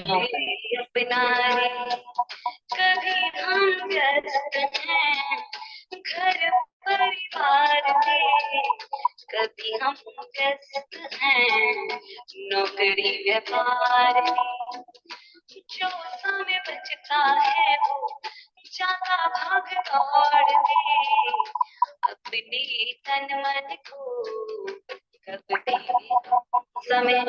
अपनाए कभी हम व्यस्त हैं घर परिवार में, कभी हम व्यस्त हैं नौकरी व्यापार में। जो समय बचता है वो जाता भाग दौड़ में, अपने तन मन को कब दे समय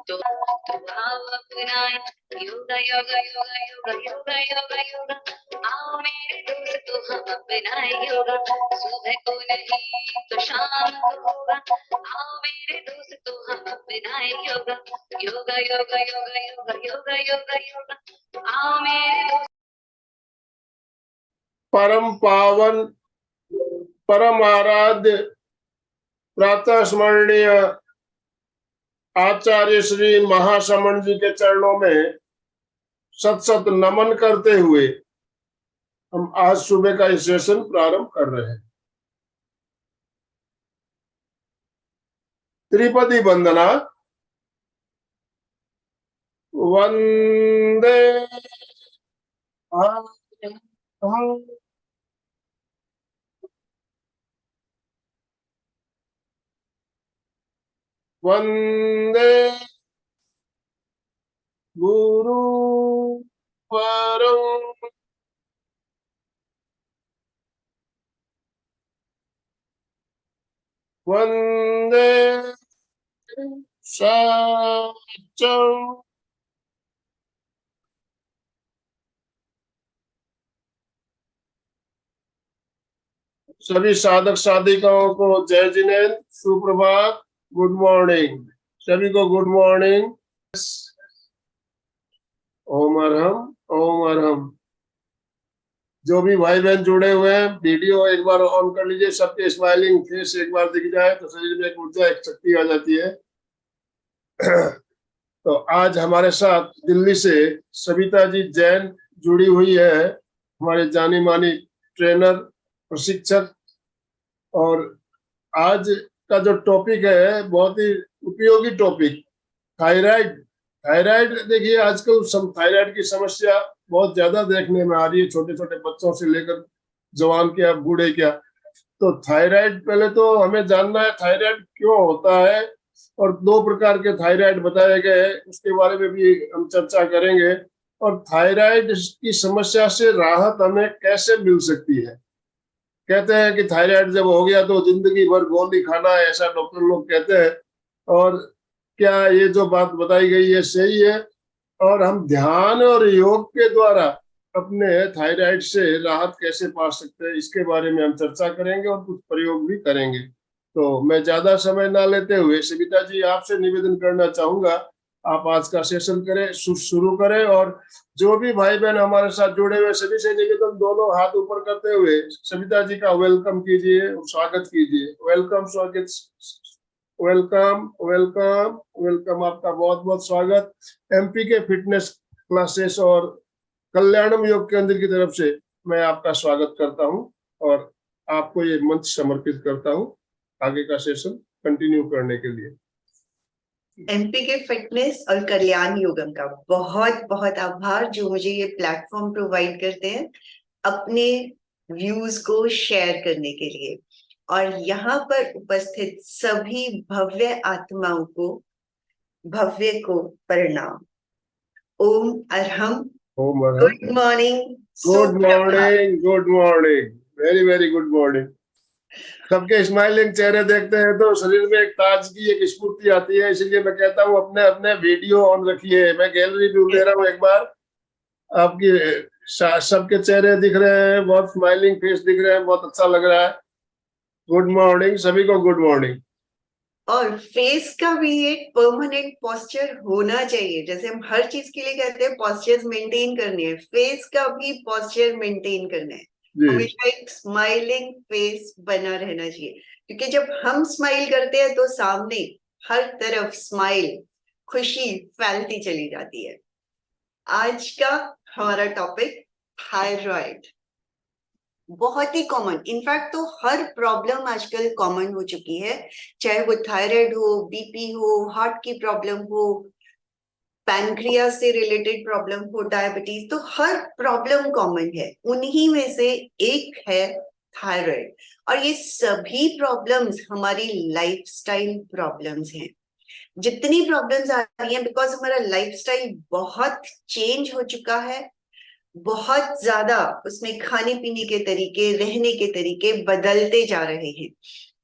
तो भाव अपनाए। योगा योगा योगा योगा योगा योगा योगा, आओ मेरे दोस्तों हम अपनाए योगा। सुबह को नहीं तो शाम को होगा, आओ मेरे दोस्तों हम अपनाए योगा। योगा योगा योगा योगा योगा योगा योगा, आओ मेरे दोस्त। परम पावन परम आराध्य प्रातः स्मरणीय आचार्य श्री महाश्रमण जी के चरणों में सत सत नमन करते हुए हम आज सुबह का सेशन प्रारंभ कर रहे हैं। त्रिपदी वंदना। वंदे वंदे गुरु परम वंदे सच्चम सभी साधक साधिकाओं को जय जिनेन्द्र, सुप्रभात, गुड मॉर्निंग। सभी को गुड मॉर्निंग। ओम अरहम ओम अरहम। जो भी भाई बहन जुड़े हुए हैं वीडियो एक बार ऑन कर लीजिए, सबके स्माइलिंग फेस एक बार दिख जाए तो शरीर में एक ऊर्जा एक शक्ति आ जाती है। तो आज हमारे साथ दिल्ली से सविता जी जैन जुड़ी हुई है, हमारे जानी मानी ट्रेनर प्रशिक्षक। और आज का जो टॉपिक है बहुत ही उपयोगी टॉपिक, थायराइड। थायराइड देखिए आजकल थायराइड की समस्या बहुत ज्यादा देखने में आ रही है, छोटे छोटे बच्चों से लेकर जवान क्या बूढ़े क्या। तो थायराइड पहले तो हमें जानना है थायराइड क्यों होता है, और दो प्रकार के थायराइड बताए गए हैं उसके बारे में भी हम चर्चा करेंगे। और थायराइड की समस्या से राहत हमें कैसे मिल सकती है। कहते हैं कि थायराइड जब हो गया तो जिंदगी भर गोली खाना है, ऐसा डॉक्टर लोग कहते हैं। और क्या ये जो बात बताई गई है सही है? और हम ध्यान और योग के द्वारा अपने थायराइड से राहत कैसे पा सकते हैं, इसके बारे में हम चर्चा करेंगे और कुछ प्रयोग भी करेंगे। तो मैं ज्यादा समय ना लेते हुए सविता जी आपसे निवेदन करना चाहूंगा, आप आज का सेशन करें, शुरू करें। और जो भी भाई बहन हमारे साथ जुड़े हुए सभी से निवेदन, दोनों हाथ ऊपर करते हुए सविता जी का वेलकम कीजिए, स्वागत कीजिए। वेलकम, स्वागत, वेलकम वेलकम वेलकम, आपका बहुत बहुत स्वागत। एमपी के फिटनेस क्लासेस और कल्याणम योग केंद्र की तरफ से मैं आपका स्वागत करता हूं और आपको ये मंच समर्पित करता हूं आगे का सेशन कंटिन्यू करने के लिए। एमपी के फिटनेस और कल्याण योगम का बहुत बहुत आभार जो मुझे ये प्लेटफॉर्म प्रोवाइड करते हैं अपने व्यूज को शेयर करने के लिए। और यहाँ पर उपस्थित सभी भव्य आत्माओं को भव्य को प्रणाम। ओम अरहम। ओम अरहम। Good morning. Good morning, good morning, very very good morning. सबके स्माइलिंग चेहरे देखते हैं तो शरीर में एक ताजगी, एक स्फूर्ति आती है। इसलिए मैं कहता हूँ अपने अपने वीडियो ऑन रखिए। मैं गैलरी व्यू दे रहा हूँ एक बार, आपकी सबके चेहरे दिख रहे हैं, बहुत स्माइलिंग फेस दिख रहे हैं, बहुत अच्छा लग रहा है। गुड मॉर्निंग सभी को, गुड मॉर्निंग। और फेस का भी एक परमानेंट पोस्चर होना चाहिए, जैसे हम हर चीज के लिए कहते हैं पोस्चर्स मेंटेन करने हैं, फेस का भी पोस्चर मेंटेन करना है। हमेशा एक स्माइलिंग फेस बना रहना चाहिए, क्योंकि जब हम स्माइल करते हैं तो सामने हर तरफ स्माइल, खुशी फैलती चली जाती है। आज का हमारा टॉपिक थायराइड, बहुत ही कॉमन, इनफैक्ट तो हर प्रॉब्लम आजकल कॉमन हो चुकी है, चाहे वो थायराइड हो, बीपी हो, हार्ट की प्रॉब्लम हो, पैनक्रियास से रिलेटेड प्रॉब्लम हो, डायबिटीज, तो हर प्रॉब्लम कॉमन है। उन्हीं में से एक है थायराइड। और ये सभी प्रॉब्लम्स हमारी लाइफस्टाइल प्रॉब्लम्स हैं। जितनी प्रॉब्लम्स आ रही हैं बिकॉज हमारा लाइफस्टाइल बहुत चेंज हो चुका है, बहुत ज्यादा उसमें खाने पीने के तरीके, रहने के तरीके बदलते जा रहे हैं।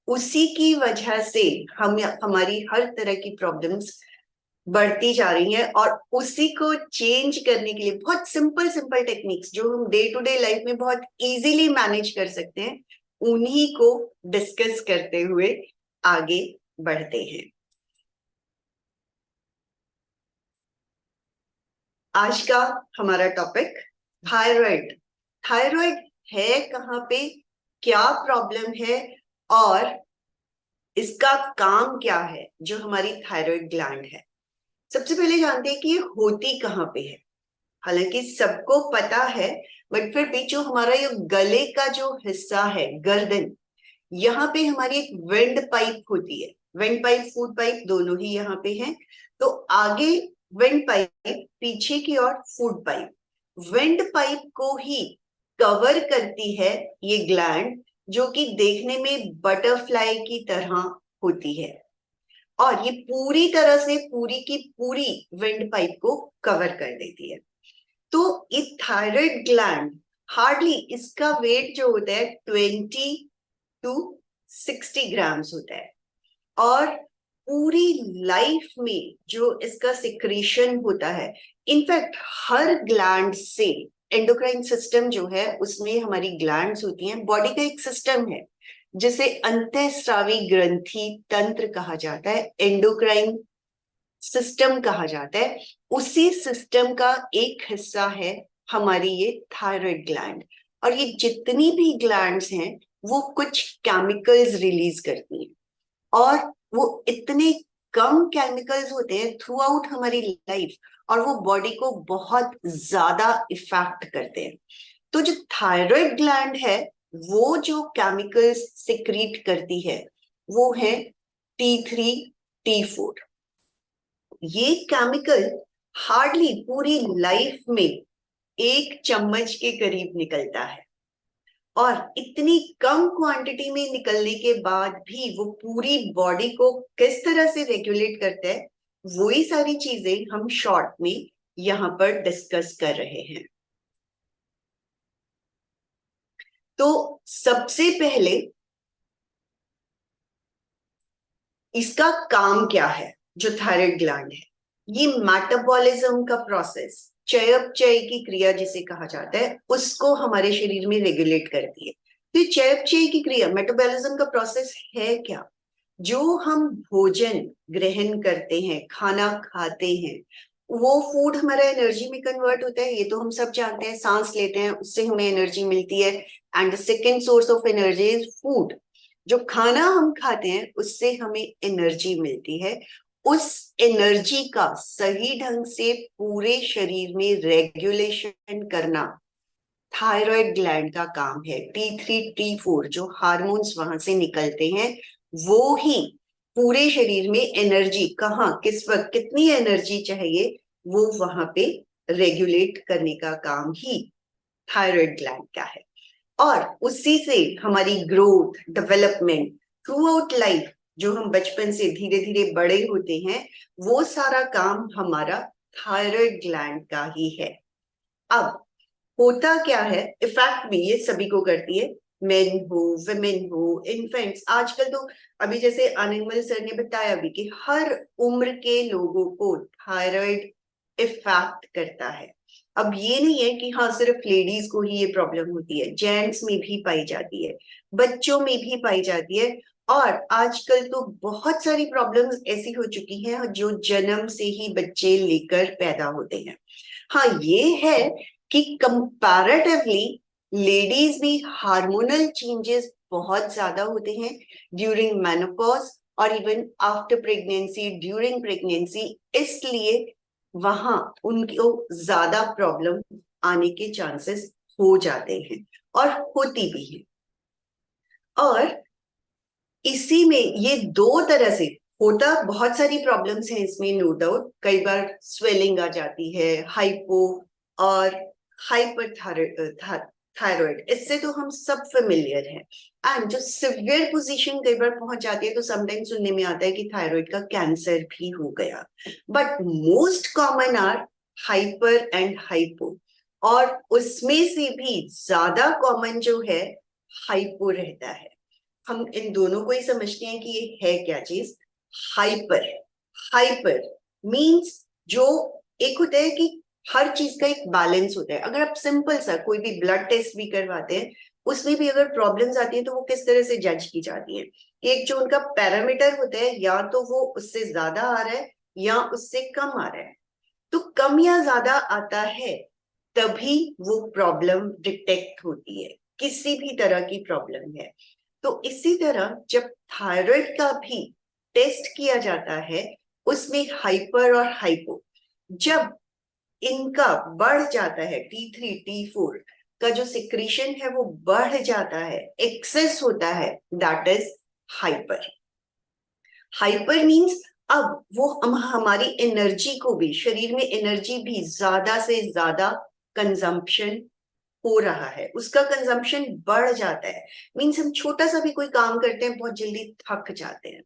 उसी की वजह से हमारी हर तरह की प्रॉब्लम्स बढ़ती जा रही हैं। और उसी को चेंज करने के लिए बहुत सिंपल सिंपल टेक्निक्स जो हम डे टू डे लाइफ में बहुत इजीली मैनेज कर सकते हैं, उन्हीं को डिस्कस करते हुए आगे बढ़ते हैं। आज का हमारा टॉपिक थायराइड। थायराइड है कहाँ पे, क्या प्रॉब्लम है और इसका काम क्या है, जो हमारी थायराइड ग्लैंड है। सबसे पहले जानते हैं कि ये होती कहाँ पे है। हालांकि सबको पता है, बट फिर भी जो हमारा ये गले का जो हिस्सा है, गर्दन, यहाँ पे हमारी एक विंड पाइप होती है। विंड पाइप, फूड पाइप दोनों ही यहाँ पे हैं। तो आगे विंड पाइप, पीछे की ओर फूड पाइप। विंड पाइप को ही कवर करती है ये ग्लैंड, जो कि देखने में बटरफ्लाई की तरह होती है। और ये पूरी तरह से पूरी की पूरी विंड पाइप को कवर कर देती है। तो ये थायराइड ग्लैंड, हार्डली इसका वेट जो होता है 20 to 60 ग्राम्स होता है। और पूरी लाइफ में जो इसका सिक्रीशन होता है, इनफैक्ट हर ग्लैंड से, एंडोक्राइन सिस्टम जो है उसमें हमारी ग्लैंड्स होती हैं। बॉडी का एक सिस्टम है जिसे अंतःस्रावी ग्रंथि तंत्र कहा जाता है, एंडोक्राइन सिस्टम कहा जाता है। उसी सिस्टम का एक हिस्सा है हमारी ये थायराइड ग्लैंड। और ये जितनी भी ग्लैंड्स हैं वो कुछ केमिकल्स रिलीज करती हैं, और वो इतने कम केमिकल्स होते हैं थ्रू आउट हमारी लाइफ, और वो बॉडी को बहुत ज्यादा इफेक्ट करते हैं। तो जो थायराइड ग्लैंड है वो जो केमिकल्स सिक्रीट करती है वो है T3 T4। ये केमिकल हार्डली पूरी लाइफ में 1 चम्मच के करीब निकलता है। और इतनी कम क्वांटिटी में निकलने के बाद भी वो पूरी बॉडी को किस तरह से रेगुलेट करता है, वही सारी चीजें हम शॉर्ट में यहाँ पर डिस्कस कर रहे हैं। तो सबसे पहले इसका काम क्या है, जो थायराइड ग्लैंड है। ये मेटाबॉलिज्म का प्रोसेस, चयापचय की क्रिया जिसे कहा जाता है, उसको हमारे शरीर में रेगुलेट करती है। तो चयापचय की क्रिया, मेटाबॉलिज्म का प्रोसेस है क्या? जो हम भोजन ग्रहण करते हैं, खाना खाते हैं, वो फूड हमारा एनर्जी में कन्वर्ट होता है, ये तो हम सब जानते हैं। सांस लेते हैं उससे हमें एनर्जी मिलती है, and the second source of energy is food. जो खाना हम खाते हैं उससे हमें एनर्जी मिलती है। उस एनर्जी का सही ढंग से पूरे शरीर में रेगुलेशन करना थायराइड ग्लैंड का काम है। T3 T4 जो हार्मोन्स वहां से निकलते हैं, वो ही पूरे शरीर में एनर्जी, कहाँ किस वक्त कितनी एनर्जी चाहिए, वो वहां पे रेगुलेट करने का काम ही थायराइड ग्लैंड का है। और उसी से हमारी growth, development through out life, जो हम बचपन से धीरे धीरे बड़े होते हैं, वो सारा काम हमारा थायराइड ग्लैंड का ही है। अब होता क्या है, इफेक्ट भी ये सभी को करती है, मेन हो, वुमेन हो, इन्फेंट्स। आजकल तो अभी जैसे अनिमल सर ने बताया भी कि हर उम्र के लोगों को थायराइड इफेक्ट करता है। अब ये नहीं है कि हाँ सिर्फ लेडीज को ही ये प्रॉब्लम होती है, जेंट्स में भी पाई जाती है, बच्चों में भी पाई जाती है। और आजकल तो बहुत सारी प्रॉब्लम्स ऐसी हो चुकी हैं जो जन्म से ही बच्चे लेकर पैदा होते हैं। हाँ ये है कि कंपैरेटिवली लेडीज में हार्मोनल चेंजेस बहुत ज्यादा होते हैं ड्यूरिंग मेनोपॉज और even after pregnancy, during pregnancy, इसलिए वहां उनको ज्यादा प्रॉब्लम आने के चांसेस हो जाते हैं और होती भी है। और इसी में ये दो तरह से होता बहुत सारी प्रॉब्लम्स हैं इसमें, नो डाउट। कई बार स्वेलिंग आ जाती है, हाइपो और हाइपर थायराइड, इससे तो हम सब फेमिलियर हैं। एंड जो सिवियर पोजीशन कई बार पहुंच जाती है तो समटाइम सुनने में आता है कि थायराइड का कैंसर भी हो गया। But most common are hyper and hypo, और उसमें से भी ज्यादा कॉमन जो है हाइपो रहता है। हम इन दोनों को ही समझते हैं कि ये है क्या चीज, हाइपर। हाइपर मींस जो एक होता है कि हर चीज का एक बैलेंस होता है। अगर आप सिंपल सा कोई भी ब्लड टेस्ट भी करवाते हैं, उसमें भी अगर प्रॉब्लम्स आती है तो वो किस तरह से जज की जाती है। एक जो उनका पैरामीटर होता है, या तो वो उससे ज्यादा आ रहा है या उससे कम आ रहा है। तो कम या ज्यादा आता है तभी वो प्रॉब्लम डिटेक्ट होती है, किसी भी तरह की प्रॉब्लम है। तो इसी तरह जब थायराइड का भी टेस्ट किया जाता है, उसमें हाइपर और हाइपो, जब इनका बढ़ जाता है, T3 T4 का जो सिक्रीशन है वो बढ़ जाता है, एक्सेस होता है, that is hyper. Hyper means अब वो हमारी एनर्जी को भी, शरीर में एनर्जी भी ज्यादा से ज्यादा कंजम्पशन हो रहा है, उसका कंजम्पशन बढ़ जाता है। मींस हम छोटा सा भी कोई काम करते हैं बहुत जल्दी थक जाते हैं।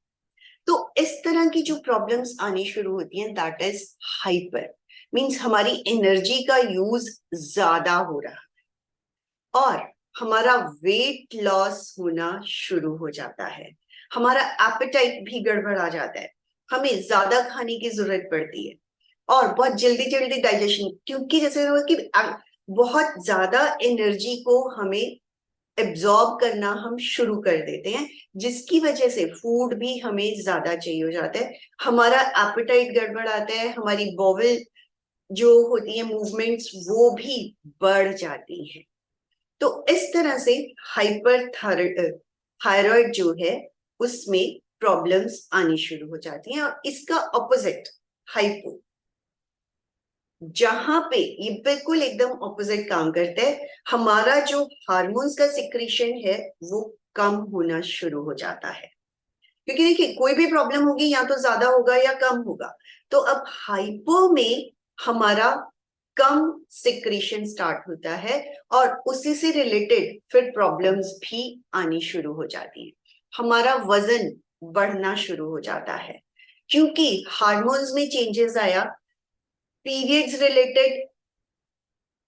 तो इस तरह की जो प्रॉब्लम्स आनी शुरू होती हैं, दैट इज हाइपर। मींस हमारी एनर्जी का यूज ज्यादा हो रहा है और हमारा वेट लॉस होना शुरू हो जाता है, हमारा एपेटाइट भी गड़बड़ा जाता है, हमें ज्यादा खाने की जरूरत पड़ती है और बहुत जल्दी जल्दी डाइजेशन, क्योंकि जैसे कि बहुत ज्यादा एनर्जी को हमें एब्जॉर्ब करना हम शुरू कर देते हैं, जिसकी वजह से फूड भी हमें ज्यादा चाहिए हो जाता है, हमारा एपेटाइट गड़बड़ आता है, हमारी बॉवल जो होती है मूवमेंट्स वो भी बढ़ जाती हैं। तो इस तरह से हाइपर थायराइड जो है उसमें प्रॉब्लम्स आनी शुरू हो जाती हैं। और इसका ऑपोजिट हाइपो, जहां पे ये बिल्कुल एकदम ऑपोजिट काम करता है, हमारा जो हार्मोन्स का सिक्रीशन है वो कम होना शुरू हो जाता है। क्योंकि देखिए कोई भी प्रॉब्लम होगी या तो ज्यादा होगा या कम होगा। तो अब हाइपो में हमारा कम सिक्रीशन स्टार्ट होता है और उसी से रिलेटेड फिर प्रॉब्लम्स भी आनी शुरू हो जाती है। हमारा वजन बढ़ना शुरू हो जाता है क्योंकि हार्मोन्स में चेंजेस आया, पीरियड्स रिलेटेड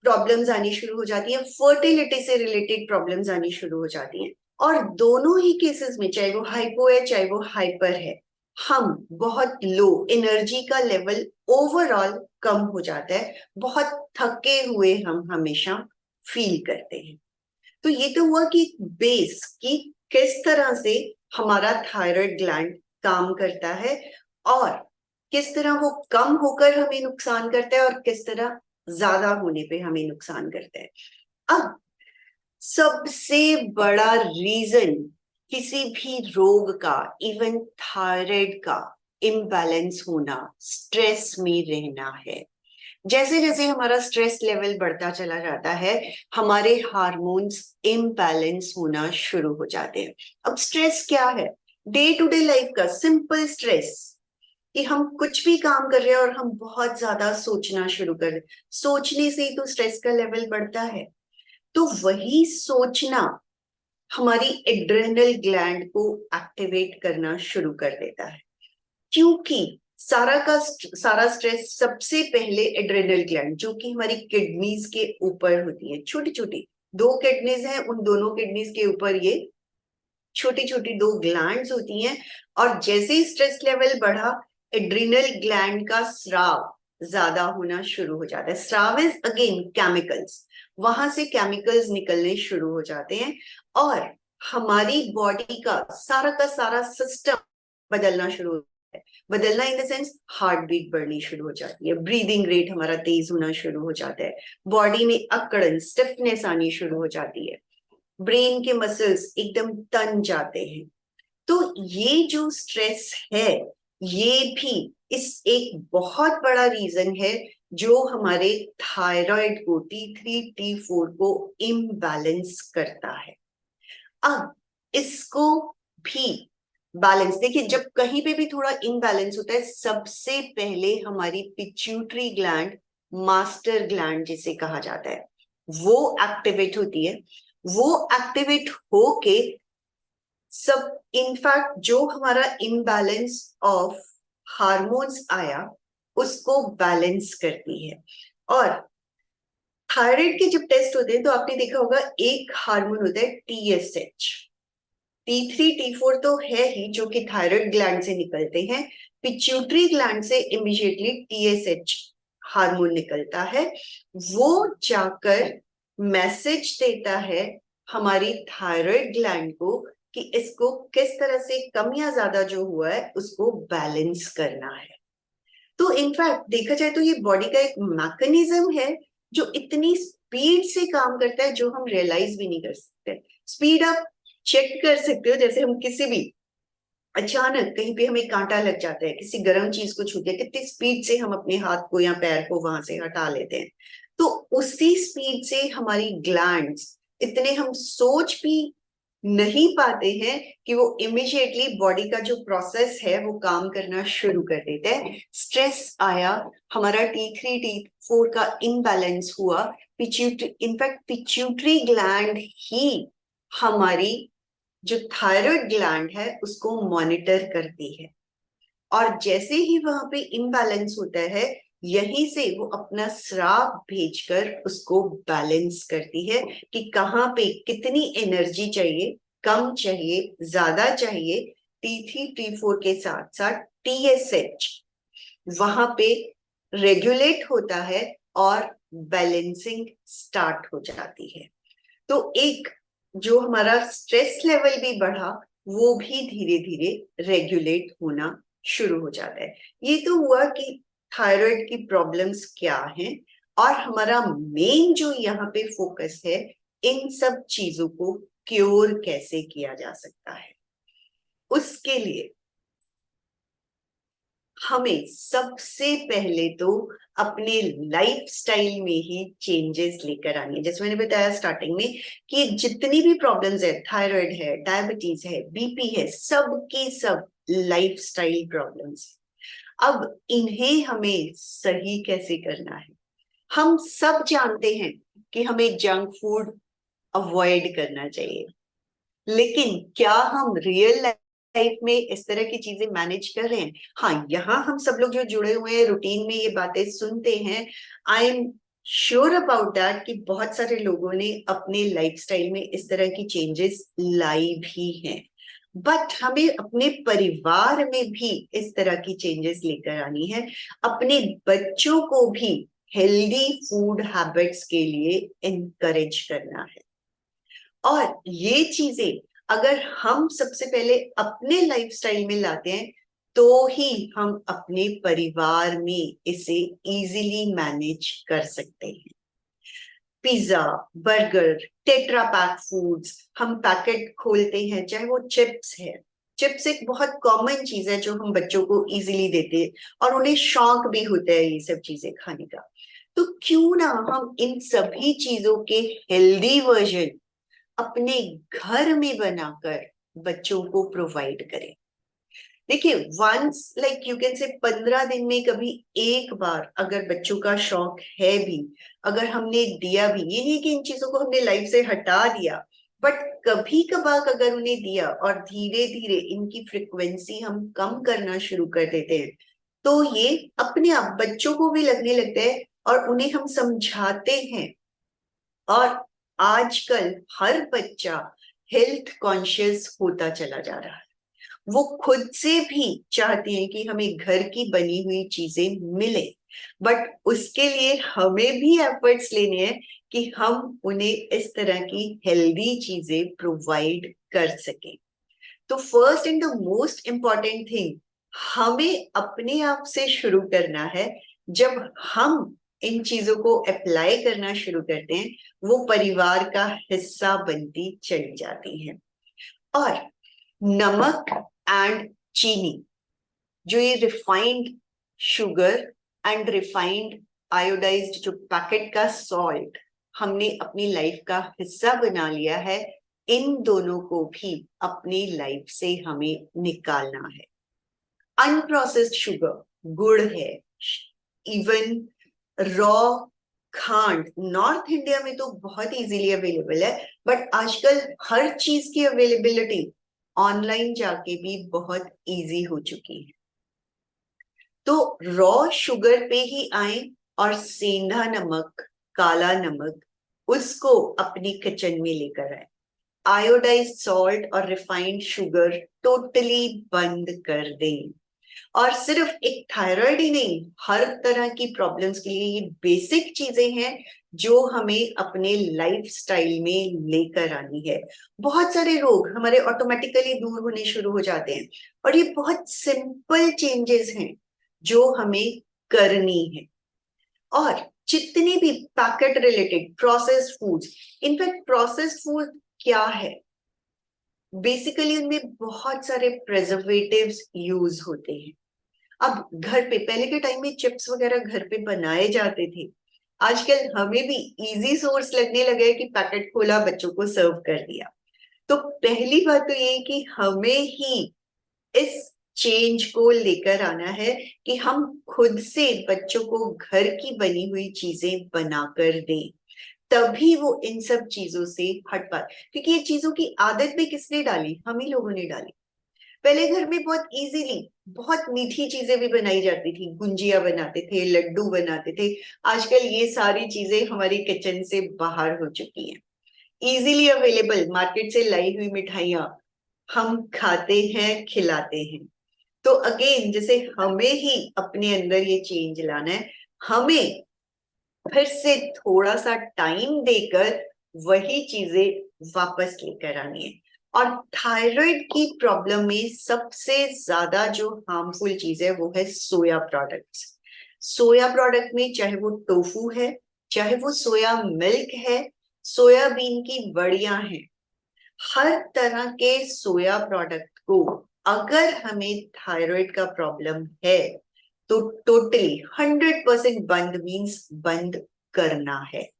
प्रॉब्लम्स आनी शुरू हो जाती हैं, फर्टिलिटी से रिलेटेड प्रॉब्लम्स आनी शुरू हो जाती हैं। और दोनों ही केसेस में, चाहे वो हाइपो है चाहे वो हाइपर है, हम बहुत लो एनर्जी का लेवल ओवरऑल कम हो जाता है, बहुत थके हुए हम हमेशा फील करते हैं। तो ये तो हुआ कि बेस कि किस तरह से हमारा थायराइड ग्लैंड काम करता है और किस तरह वो कम होकर हमें नुकसान करता है और किस तरह ज्यादा होने पे हमें नुकसान करता है। अब सबसे बड़ा रीजन किसी भी रोग का, इवन थायराइड का, इम्बैलेंस होना, स्ट्रेस में रहना है। जैसे जैसे हमारा स्ट्रेस लेवल बढ़ता चला जाता है, हमारे हार्मोन्स इम्बैलेंस होना शुरू हो जाते हैं। अब स्ट्रेस क्या है? डे टू डे लाइफ का सिंपल स्ट्रेस, कि हम कुछ भी काम कर रहे हैं और हम बहुत ज्यादा सोचना शुरू कर रहे हैं। सोचने से ही तो स्ट्रेस का लेवल बढ़ता है। तो वही सोचना हमारी एड्रेनल ग्लैंड को एक्टिवेट करना शुरू कर देता है, क्योंकि सारा स्ट्रेस सबसे पहले एड्रेनल ग्लैंड, जो कि हमारी किडनीज के ऊपर होती है, छोटी छोटी दो किडनीज हैं, उन दोनों किडनीज के ऊपर ये छोटी छोटी दो ग्लैंड्स होती हैं। और जैसे ही स्ट्रेस लेवल बढ़ा, एड्रिनल ग्लैंड का स्राव ज्यादा होना शुरू हो जाता है। स्राव इज अगेन केमिकल्स, वहां से केमिकल्स निकलने शुरू हो जाते हैं और हमारी बॉडी का सारा सिस्टम बदलना शुरू होता है। बदलना in the sense heart beat बढ़नी शुरू हो जाती है, ब्रीदिंग रेट हमारा तेज होना शुरू हो जाता है, बॉडी में अकड़न, स्टिफनेस आनी शुरू हो जाती है, ब्रेन के मसल्स एकदम तन जाते हैं। तो ये जो स्ट्रेस है, ये भी इस एक बहुत बड़ा रीजन है जो हमारे थायराइड को, T3 T4 को इम्बैलेंस करता है। अब इसको भी बैलेंस। देखिए जब कहीं पे भी थोड़ा इनबैलेंस होता है, सबसे पहले हमारी पिट्यूटरी ग्लैंड, मास्टर ग्लैंड जिसे कहा जाता है, वो एक्टिवेट होती है। वो एक्टिवेट होके सब, इनफैक्ट जो हमारा इनबैलेंस ऑफ हार्मोन्स आया उसको बैलेंस करती है। और थायराइड के जब टेस्ट होते हैं तो आपने देखा होगा एक हार्मोन होता है TSH, T3 T4 तो है ही जो कि थायराइड ग्लैंड से निकलते हैं। पिट्यूटरी ग्लैंड से इमीडिएटली TSH हार्मोन निकलता है। वो जाकर मैसेज देता है हमारी थायराइड ग्लैंड को कि इसको किस तरह से कम या ज्यादा जो हुआ है उसको बैलेंस करना है। तो इनफैक्ट देखा जाए तो ये बॉडी का एक मैकेनिज्म है जो इतनी स्पीड से काम करता है जो हम रियलाइज भी नहीं कर सकते। स्पीड आप चेक कर सकते हो, जैसे हम किसी भी अचानक कहीं पे हमें कांटा लग जाता है, किसी गर्म चीज को छूते हैं, कितनी स्पीड से हम अपने हाथ को या पैर को वहां से हटा लेते हैं। तो उसी स्पीड से हमारी ग्लैंड्स, इतने हम सोच भी नहीं पाते हैं कि वो इमिडिएटली बॉडी का जो प्रोसेस है वो काम करना शुरू कर देता है। स्ट्रेस आया, हमारा T3 T4 का इनबैलेंस हुआ, पिट्यूटरी, इनफैक्ट पिट्यूटरी ग्लैंड ही हमारी जो थायराइड ग्लैंड है उसको मॉनिटर करती है। और जैसे ही वहां पे इनबैलेंस होता है, यहीं से वो अपना स्राव भेजकर उसको बैलेंस करती है कि कहाँ पे कितनी एनर्जी चाहिए, कम चाहिए, ज्यादा चाहिए। T3 T4 के साथ साथ TSH वहां पे रेगुलेट होता है और बैलेंसिंग स्टार्ट हो जाती है। तो एक जो हमारा स्ट्रेस लेवल भी बढ़ा वो भी धीरे धीरे रेगुलेट होना शुरू हो जाता है। ये तो हुआ कि थायराइड की प्रॉब्लम्स क्या हैं, और हमारा मेन जो यहाँ पे फोकस है, इन सब चीजों को क्योर कैसे किया जा सकता है। उसके लिए हमें सबसे पहले तो अपने लाइफस्टाइल में ही चेंजेस लेकर आनी है। जैसे मैंने बताया स्टार्टिंग में कि जितनी भी प्रॉब्लम्स है, थायराइड है, डायबिटीज है, बीपी है, सब की सब लाइफस्टाइल प्रॉब्लम्स है। अब इन्हें हमें सही कैसे करना है? हम सब जानते हैं कि हमें जंक फूड अवॉइड करना चाहिए, लेकिन क्या हम रियल लाइफ में इस तरह की चीजें मैनेज कर रहे हैं? हाँ, यहाँ हम सब लोग जो जुड़े हुए हैं रूटीन में ये बातें सुनते हैं, I am sure about that कि बहुत सारे लोगों ने अपने लाइफस्टाइल में इस तरह की चेंजेस लाई भी हैं। बट हमें अपने परिवार में भी इस तरह की चेंजेस लेकर आनी है। अपने बच्चों को भी हेल्दी फूड हैबिट्स के लिए एनकरेज करना है। और ये चीजें अगर हम सबसे पहले अपने लाइफस्टाइल में लाते हैं तो ही हम अपने परिवार में इसे इजीली मैनेज कर सकते हैं। Pizza, burger, tetra pack foods, हम पैकेट खोलते हैं, चाहे वो चिप्स है। चिप्स एक बहुत कॉमन चीज है जो हम बच्चों को इजीली देते हैं और उन्हें शौक भी होता है ये सब चीजें खाने का। तो क्यों ना हम इन सभी चीजों के हेल्दी वर्जन अपने घर में बनाकर बच्चों को प्रोवाइड करें। देखिए, once like you can say 15 दिन में कभी एक बार अगर बच्चों का शौक है भी, अगर हमने दिया भी, ये नहीं कि इन चीजों को हमने लाइफ से हटा दिया, बट कभी कभार अगर उन्हें दिया और धीरे धीरे इनकी फ्रिक्वेंसी हम कम करना शुरू कर देते हैं, तो ये अपने आप बच्चों को भी लगने लगता है और उन्हें हम समझाते हैं। और आजकल हर बच्चा हेल्थ कॉन्शियस होता चला जा रहा है। वो खुद से भी चाहती हैं कि हमें घर की बनी हुई चीजें मिले, बट उसके लिए हमें भी एफर्ट्स लेने हैं कि हम उन्हें इस तरह की हेल्दी चीजें प्रोवाइड कर सकें। तो first and the most important thing, हमें अपने आप से शुरू करना है। जब हम इन चीजों को अप्लाई करना शुरू करते हैं, वो परिवार का हिस्सा बनती चली जाती है। और नमक एंड चीनी, जो ये refined sugar and refined iodised जो पैकेट का सॉल्ट हमने अपनी लाइफ का हिस्सा बना लिया है, इन दोनों को भी अपनी लाइफ से हमें निकालना है। अनप्रोसेस्ड शुगर, गुड़ है, इवन रॉ खांड नॉर्थ इंडिया में तो बहुत इजीली अवेलेबल है, बट आजकल हर चीज की अवेलेबिलिटी ऑनलाइन जाके भी बहुत इजी हो चुकी है। तो रॉ शुगर पे ही आए और सेंधा नमक, काला नमक, उसको अपनी किचन में लेकर आए। आयोडाइज्ड सॉल्ट और रिफाइंड शुगर टोटली बंद कर दें। और सिर्फ एक थायराइड ही नहीं, हर तरह की प्रॉब्लम्स के लिए ये बेसिक चीजें हैं जो हमें अपने लाइफस्टाइल में लेकर आनी है। बहुत सारे रोग हमारे ऑटोमेटिकली दूर होने शुरू हो जाते हैं, और ये बहुत सिंपल चेंजेस हैं जो हमें करनी है। और जितने भी packet related processed foods, in fact processed food क्या है, बेसिकली उनमें बहुत सारे प्रिजर्वेटिव्स यूज होते हैं। अब घर पे पहले के टाइम में चिप्स वगैरह घर पे बनाए जाते थे, आजकल हमें भी इजी सोर्स लगने लगा है कि पैकेट खोला, बच्चों को सर्व कर दिया। तो पहली बात तो ये कि हमें ही इस चेंज को लेकर आना है कि हम खुद से बच्चों को घर की बनी हुई चीजें बनाकर दें, तभी वो इन सब चीजों से हट पाए। क्योंकि ये चीजों की आदत भी किसने डाली? हम ही लोगों ने डाली। पहले घर में बहुत इजीली बहुत मीठी चीजें भी बनाई जाती थी, गुंजिया बनाते थे, लड्डू बनाते थे। आजकल ये सारी चीजें हमारी किचन से बाहर हो चुकी हैं। इजीली अवेलेबल मार्केट से लाई हुई मिठाइयां हम खाते हैं, खिलाते हैं। तो अगेन, जैसे हमें ही अपने अंदर ये चेंज लाना है, हमें फिर से थोड़ा सा टाइम देकर वही चीजें वापस लेकर आनी है। और थायराइड की प्रॉब्लम में सबसे ज्यादा जो हार्मफुल चीज है वो है सोया प्रोडक्ट्स। सोया प्रोडक्ट में चाहे वो टोफू है, चाहे वो सोया मिल्क है, सोयाबीन की बड़ियां हैं, हर तरह के सोया प्रोडक्ट को अगर हमें थायराइड का प्रॉब्लम है तो टोटली 100% बंद मीन्स बंद करना है।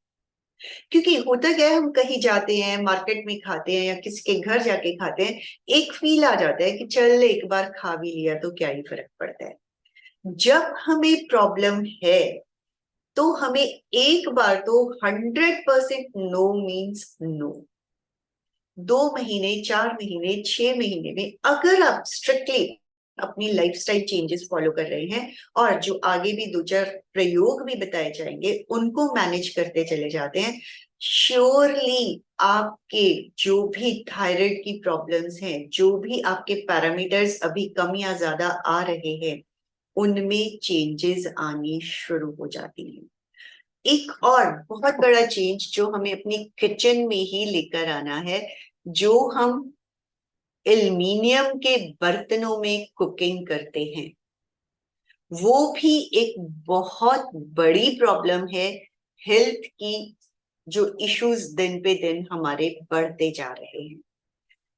क्योंकि होता क्या है, हम कहीं जाते हैं, मार्केट में खाते हैं या किसी के घर जाके खाते हैं, एक फील आ जाता है कि चल एक बार खा भी लिया तो क्या ही फर्क पड़ता है। जब हमें प्रॉब्लम है तो हमें एक बार तो 100% नो मीन्स नो। 2 महीने, 4 महीने, 6 महीने में अगर आप स्ट्रिक्टली अपनी लाइफस्टाइल चेंजेस फॉलो कर रहे हैं, और जो आगे भी 2-4 प्रयोग भी बताए जाएंगे उनको मैनेज करते चले जाते हैं, श्योरली आपके जो भी थायराइड की प्रॉब्लम्स हैं, जो भी आपके पैरामीटर्स अभी कम या ज्यादा आ रहे हैं, उनमें चेंजेस आनी शुरू हो जाती हैं। एक और बहुत बड़ा चेंज जो हमें अपनी किचन में ही लेकर आना है, जो हम एल्युमिनियम के बर्तनों में कुकिंग करते हैं, वो भी एक बहुत बड़ी प्रॉब्लम है हेल्थ की, जो इश्यूज दिन पे दिन हमारे बढ़ते जा रहे हैं।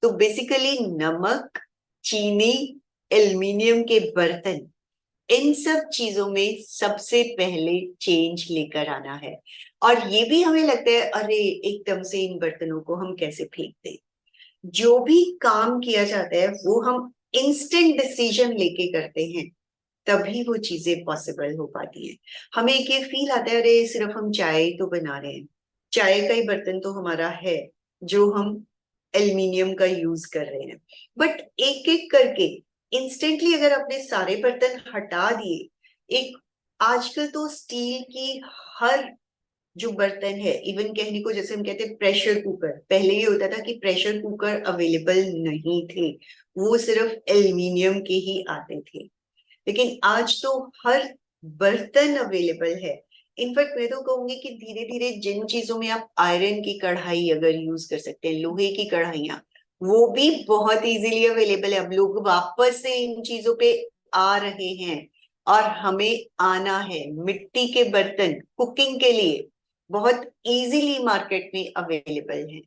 तो बेसिकली नमक, चीनी, एल्युमिनियम के बर्तन, इन सब चीजों में सबसे पहले चेंज लेकर आना है। और ये भी हमें लगता है अरे एकदम से इन बर्तनों को हम कैसे फेंक दें। जो भी काम किया जाता है वो हम इंस्टेंट डिसीजन लेके करते हैं, तभी वो चीजें पॉसिबल हो पाती है। हमें एक ये फील आता है अरे सिर्फ हम चाय तो बना रहे हैं, चाय का ही बर्तन तो हमारा है जो हम एल्युमिनियम का यूज कर रहे हैं। बट एक एक करके इंस्टेंटली अगर अपने सारे बर्तन हटा दिए, एक आजकल तो स्टील की हर जो बर्तन है, इवन कहने को जैसे हम कहते हैं प्रेशर कुकर, पहले ये होता था कि प्रेशर कुकर अवेलेबल नहीं थे, वो सिर्फ एल्युमिनियम के ही आते थे, लेकिन आज तो हर बर्तन अवेलेबल है। इनफैक्ट मैं तो कहूंगी कि धीरे धीरे जिन चीजों में आप आयरन की कढ़ाई अगर यूज कर सकते हैं, लोहे की कढ़ाइयां, वो भी बहुत इजीली अवेलेबल है। अब लोग वापस से इन चीजों पे आ रहे हैं, और हमें आना है। मिट्टी के बर्तन कुकिंग के लिए बहुत इजीली मार्केट में अवेलेबल है।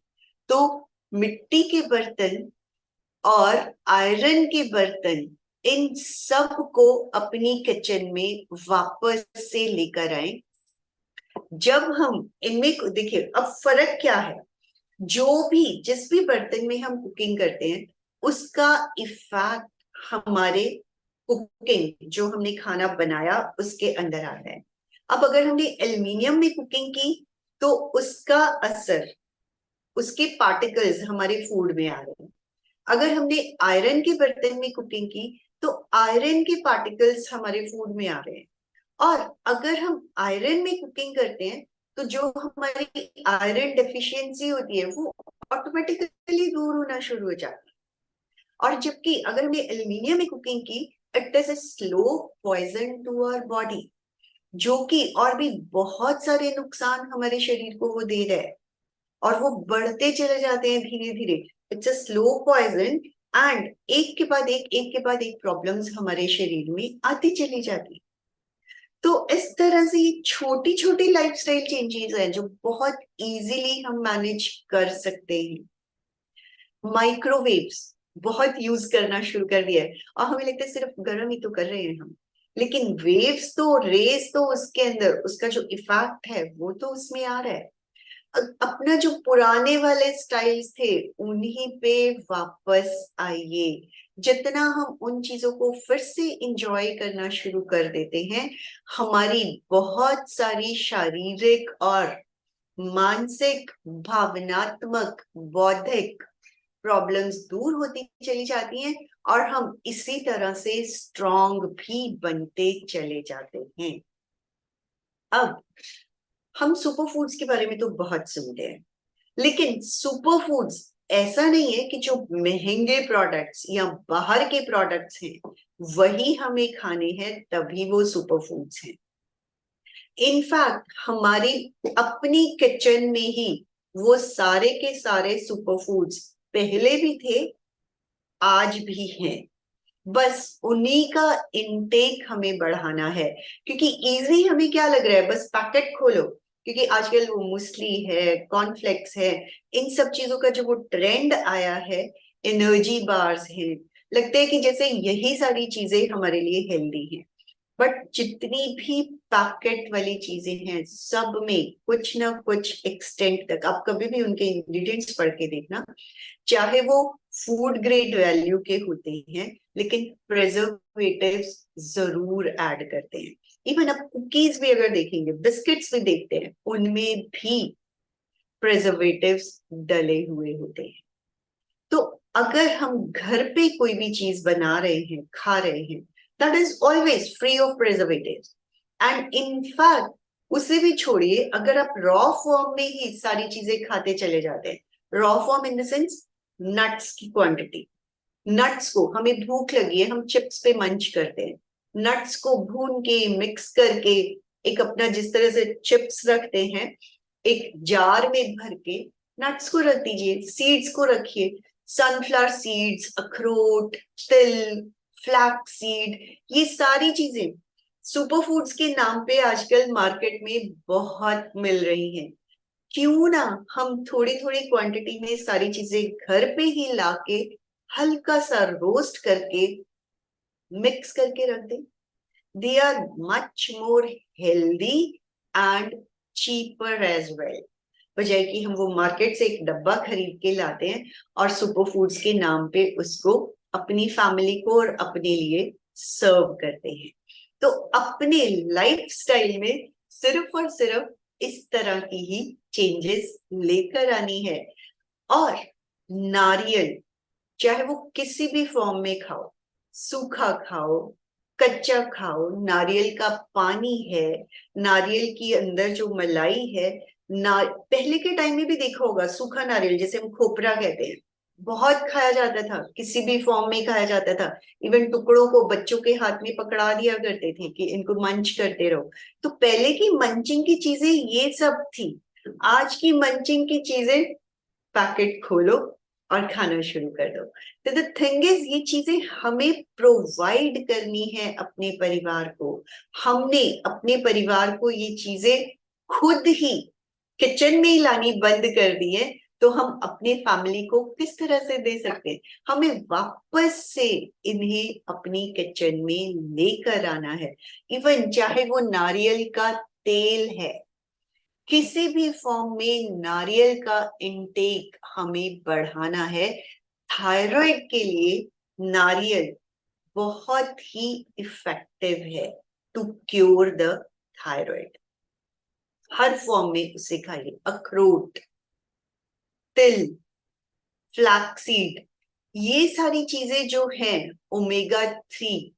तो मिट्टी के बर्तन और आयरन के बर्तन, इन सब को अपनी किचन में वापस से लेकर आए। जब हम इनमें देखिए अब फर्क क्या है, जो भी जिस भी बर्तन में हम कुकिंग करते हैं उसका इफेक्ट हमारे कुकिंग, जो हमने खाना बनाया उसके अंदर आ रहा है। अब अगर हमने एल्युमिनियम में कुकिंग की तो उसका असर, उसके पार्टिकल्स हमारे फूड में आ रहे हैं। अगर हमने आयरन के बर्तन में कुकिंग की तो आयरन के पार्टिकल्स हमारे फूड में आ रहे हैं। और अगर हम आयरन में कुकिंग करते हैं तो जो हमारी आयरन डेफिशिएंसी होती है वो ऑटोमेटिकली दूर होना शुरू हो जाती है। और जबकि अगर हमने एल्युमिनियम में कुकिंग की, it is a slow poison to our body, जो कि और भी बहुत सारे नुकसान हमारे शरीर को वो दे रहा है और वो बढ़ते चले जाते हैं धीरे धीरे। It's a slow poison and एक के बाद एक प्रॉब्लम्स हमारे शरीर में आती चली जाती। तो इस तरह से ये छोटी छोटी लाइफस्टाइल चेंजेस हैं जो बहुत इजीली हम मैनेज कर सकते हैं। माइक्रोवेव्स बहुत यूज करना शुरू कर दिया है और हमें लगता है सिर्फ गर्म ही तो कर रहे हैं हम, लेकिन वेव्स तो, रेस तो उसके अंदर, उसका जो इफेक्ट है वो तो उसमें आ रहा है। अपना जो पुराने वाले स्टाइल्स थे उन्हीं पे वापस आइए। जितना हम उन चीजों को फिर से इंजॉय करना शुरू कर देते हैं, हमारी बहुत सारी शारीरिक और मानसिक, भावनात्मक, बौद्धिक प्रॉब्लम्स दूर होती चली जाती हैं और हम इसी तरह से स्ट्रॉन्ग भी बनते चले जाते हैं। अब हम सुपर फूड्स के बारे में तो बहुत सुनते हैं, लेकिन सुपर फूड्स ऐसा नहीं है कि जो महंगे प्रोडक्ट्स या बाहर के प्रोडक्ट्स हैं वही हमें खाने हैं तभी वो सुपर फूड्स हैं। इनफैक्ट हमारी अपनी किचन में ही वो सारे के सारे सुपर फूड्स पहले भी थे, आज भी हैं। बस उन्हीं का इनटेक हमें बढ़ाना है, क्योंकि इजी हमें क्या लग रहा है, बस पैकेट खोलो, क्योंकि आजकल वो मुस्ली है, कॉर्नफ्लेक्स है, इन सब चीजों का जो वो ट्रेंड आया है, एनर्जी बार्स हैं, लगता है कि जैसे यही सारी चीजें हमारे लिए हेल्दी हैं। बट जितनी भी पैकेट वाली चीजें हैं सब में कुछ ना कुछ एक्सटेंट तक, आप कभी भी उनके इंग्रेडिएंट्स पढ़ के देखना, चाहे वो फूड ग्रेड वैल्यू के होते हैं लेकिन प्रिजर्वेटिव्स जरूर ऐड करते हैं। इवन आप कुकीज भी अगर देखेंगे, बिस्किट्स भी देखते हैं, उनमें भी प्रिजर्वेटिव्स डले हुए होते हैं। तो अगर हम घर पे कोई भी चीज बना रहे हैं, खा रहे हैं, that is always free of preservatives. And in fact उसे भी छोड़िए, अगर आप रॉ फॉर्म में ही सारी चीजें खाते चले जाते हैं, raw form in the sense nuts की क्वांटिटी, नट्स को हमें भूख लगी है, हम चिप्स पे मंच करते हैं, नट्स को भून के मिक्स करके एक अपना जिस तरह से चिप्स रखते हैं एक जार में भर के नट्स को रख दीजिए, सीड्स को रखिए, सनफ्लावर सीड्स, अखरोट, तिल, फ्लैक्स सीड, ये सारी चीजें सुपर फूड्स के नाम पे आजकल मार्केट में बहुत मिल रही हैं। क्यों ना हम थोड़ी थोड़ी क्वांटिटी में सारी चीजें घर पे ही लाके हल्का सा रोस्ट करके मिक्स करके रख दें। They are much more healthy and cheaper as well, बजाय कि हम वो मार्केट से एक डब्बा खरीद के लाते हैं और सुपर फूड्स के नाम पे उसको अपनी फैमिली को और अपने लिए सर्व करते हैं। तो अपने लाइफस्टाइल में सिर्फ और सिर्फ इस तरह की ही चेंजेस लेकर आनी है। और नारियल चाहे वो किसी भी फॉर्म में खाओ, सूखा खाओ, कच्चा खाओ, नारियल का पानी है, नारियल की अंदर जो मलाई है, पहले के टाइम में भी देखा होगा सूखा नारियल जिसे हम खोपरा कहते हैं, बहुत खाया जाता था, किसी भी फॉर्म में खाया जाता था। इवन टुकड़ों को बच्चों के हाथ में पकड़ा दिया करते थे कि इनको मंच करते रहो। तो पहले की मंचिंग की चीजें ये सब थी। आज की मंचिंग की चीजें पैकेट खोलो और खाना शुरू कर दो। तो द थिंग इज, ये चीजें हमें प्रोवाइड करनी है अपने परिवार को। हमने अपने परिवार को ये चीजें खुद ही किचन में ही लानी बंद कर दी है, तो हम अपने फैमिली को किस तरह से दे सकते हैं? हमें वापस से इन्हें अपनी किचन में लेकर आना है। इवन चाहे वो नारियल का तेल है, किसी भी फॉर्म में नारियल का इंटेक हमें बढ़ाना है। थायराइड के लिए नारियल बहुत ही इफेक्टिव है टू क्योर द थायराइड। हर फॉर्म में उसे खाइए। अखरोट, तिल, फ्लैक्सीड, ये सारी चीजें जो हैं ओमेगा 3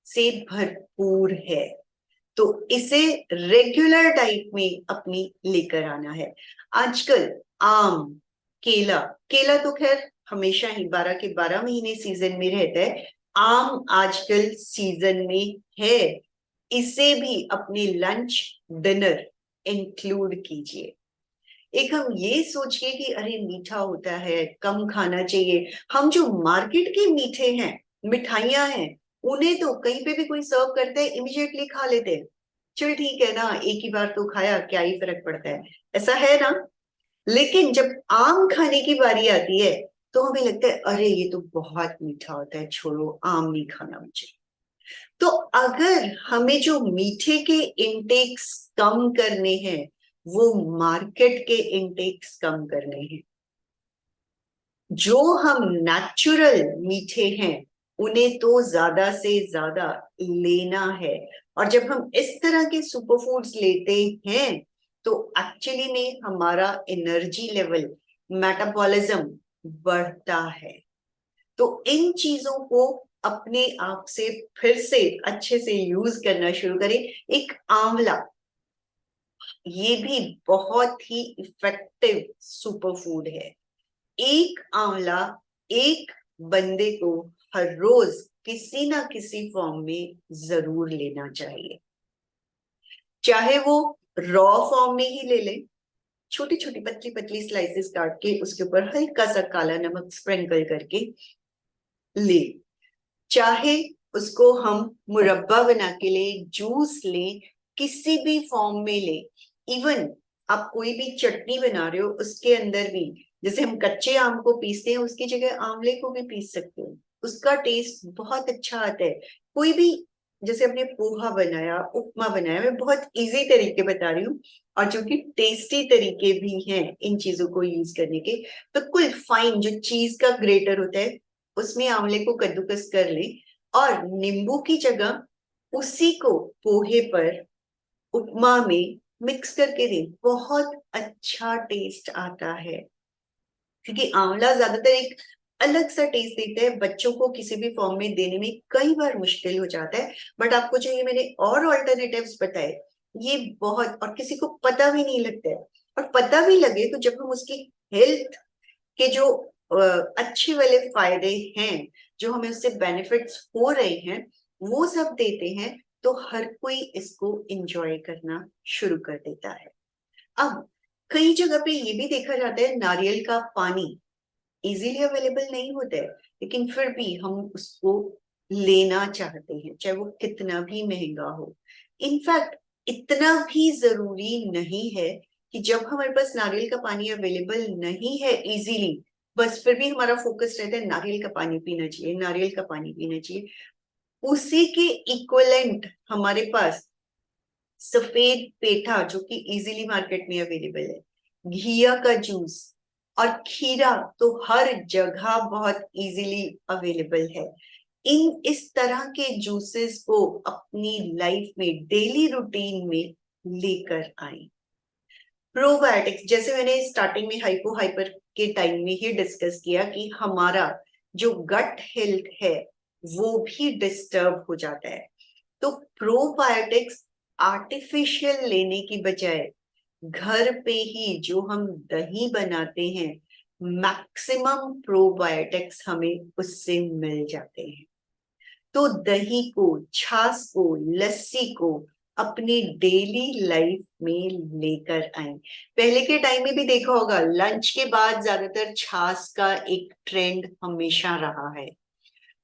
से भरपूर है। तो इसे रेगुलर डाइट में अपनी लेकर आना है। आजकल आम, केला, केला तो खैर हमेशा ही 12 के 12 महीने सीजन में रहता है। आम आजकल सीजन में है, इसे भी अपने लंच डिनर इंक्लूड कीजिए। एक हम ये सोचिए कि अरे मीठा होता है, कम खाना चाहिए। हम जो मार्केट के मीठे हैं, मिठाइयां हैं, उन्हें तो कहीं पे भी कोई सर्व करते हैं इमिडिएटली खा लेते हैं। चल ठीक है ना, एक ही बार तो खाया, क्या ही फर्क पड़ता है, ऐसा है ना। लेकिन जब आम खाने की बारी आती है तो हमें लगता है अरे ये तो बहुत मीठा होता है, छोड़ो आम नहीं खाना मुझे। तो अगर हमें जो मीठे के इंटेक्स कम करने हैं, वो मार्केट के इंटेक्स कम करने हैं। जो हम नेचुरल मीठे हैं उन्हें तो ज्यादा से ज्यादा लेना है। और जब हम इस तरह के सुपर फूड्स लेते हैं तो एक्चुअली में हमारा एनर्जी लेवल, मेटाबॉलिज्म बढ़ता है। तो इन चीजों को अपने आप से फिर से अच्छे से यूज करना शुरू करें। एक आंवला, ये भी बहुत ही इफेक्टिव सुपर फूड है। एक आंवला एक बंदे को हर रोज किसी ना किसी फॉर्म में जरूर लेना चाहिए। चाहे वो रॉ फॉर्म में ही ले ले, छोटी छोटी पतली पतली स्लाइसेस काट के उसके ऊपर हल्का सा काला नमक स्प्रिंकल करके ले, चाहे उसको हम मुरब्बा बना के ले, जूस ले, किसी भी फॉर्म में ले। इवन आप कोई भी चटनी बना रहे हो उसके अंदर भी, जैसे हम कच्चे आम को पीसते हैं उसकी जगह आंवले को भी पीस सकते हो, उसका टेस्ट बहुत अच्छा आता है। कोई भी, जैसे हमने पोहा बनाया, उपमा बनाया, मैं बहुत इजी तरीके बता रही हूँ और जो कि टेस्टी तरीके भी हैं इन चीजों को यूज करने के। बिल्कुल फाइन जो चीज का ग्रेटर होता है उसमें आंवले को कद्दूकस कर ले और नींबू की जगह उसी को पोहे पर, उपमा में मिक्स करके दे, बहुत अच्छा टेस्ट आता है। क्योंकि आंवला ज्यादातर एक अलग सा टेस्ट देता है, बच्चों को किसी भी फॉर्म में देने में कई बार मुश्किल हो जाता है। बट आपको जो ये मैंने और ऑल्टरनेटिव्स बताए, ये बहुत, और किसी को पता भी नहीं लगता है। और पता भी लगे तो जब हम उसकी हेल्थ के जो अच्छे वाले फायदे हैं, जो हमें उससे बेनिफिट्स हो रहे हैं, वो सब देते हैं, तो हर कोई इसको एंजॉय करना शुरू कर देता है। अब कई जगह पे ये भी देखा जाता है नारियल का पानी इजीली अवेलेबल नहीं होता है, लेकिन फिर भी हम उसको लेना चाहते हैं, चाहे वो कितना भी महंगा हो। इनफैक्ट इतना भी जरूरी नहीं है कि जब हमारे पास नारियल का पानी अवेलेबल नहीं है इजीली, बस फिर भी हमारा फोकस रहता है नारियल का पानी पीना चाहिए, नारियल का पानी पीना चाहिए। उसी के इक्वलेंट हमारे पास सफेद पेठा, जो कि इजीली मार्केट में अवेलेबल है, घिया का जूस और खीरा तो हर जगह बहुत इजीली अवेलेबल है। इस तरह के जूसेस को अपनी लाइफ में, डेली रूटीन में लेकर आए। प्रोबायोटिक्स, जैसे मैंने स्टार्टिंग में हाइपो हाइपर के टाइम में ही डिस्कस किया कि हमारा जो गट हेल्थ है वो भी डिस्टर्ब हो जाता है। तो प्रोबायोटिक्स आर्टिफिशियल लेने की बजाय घर पे ही जो हम दही बनाते हैं, मैक्सिमम प्रोबायोटिक्स हमें उससे मिल जाते हैं। तो दही को, छाछ को, लस्सी को अपनी डेली लाइफ में लेकर आए। पहले के टाइम में भी देखा होगा, लंच के बाद ज्यादातर छाछ का एक ट्रेंड हमेशा रहा है।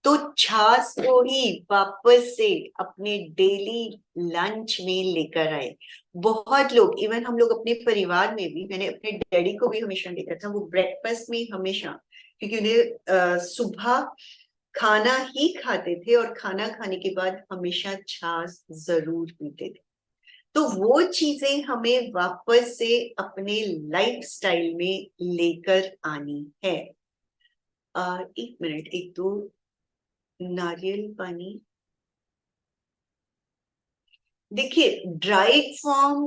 तो छाछ को ही वापस से अपने डेली लंच में लेकर आए। बहुत लोग, इवन हम लोग अपने परिवार में भी, मैंने अपने डैडी को भी हमेशा देखा था, वो ब्रेकफास्ट में हमेशा, क्योंकि उन्हें सुबह खाना ही खाते थे और खाना खाने के बाद हमेशा छाछ जरूर पीते थे। तो वो चीजें हमें वापस से अपने लाइफस्टाइल में लेकर आनी है। 1 मिनट, एक तो नारियल पानी, देखिए ड्राइड फॉर्म,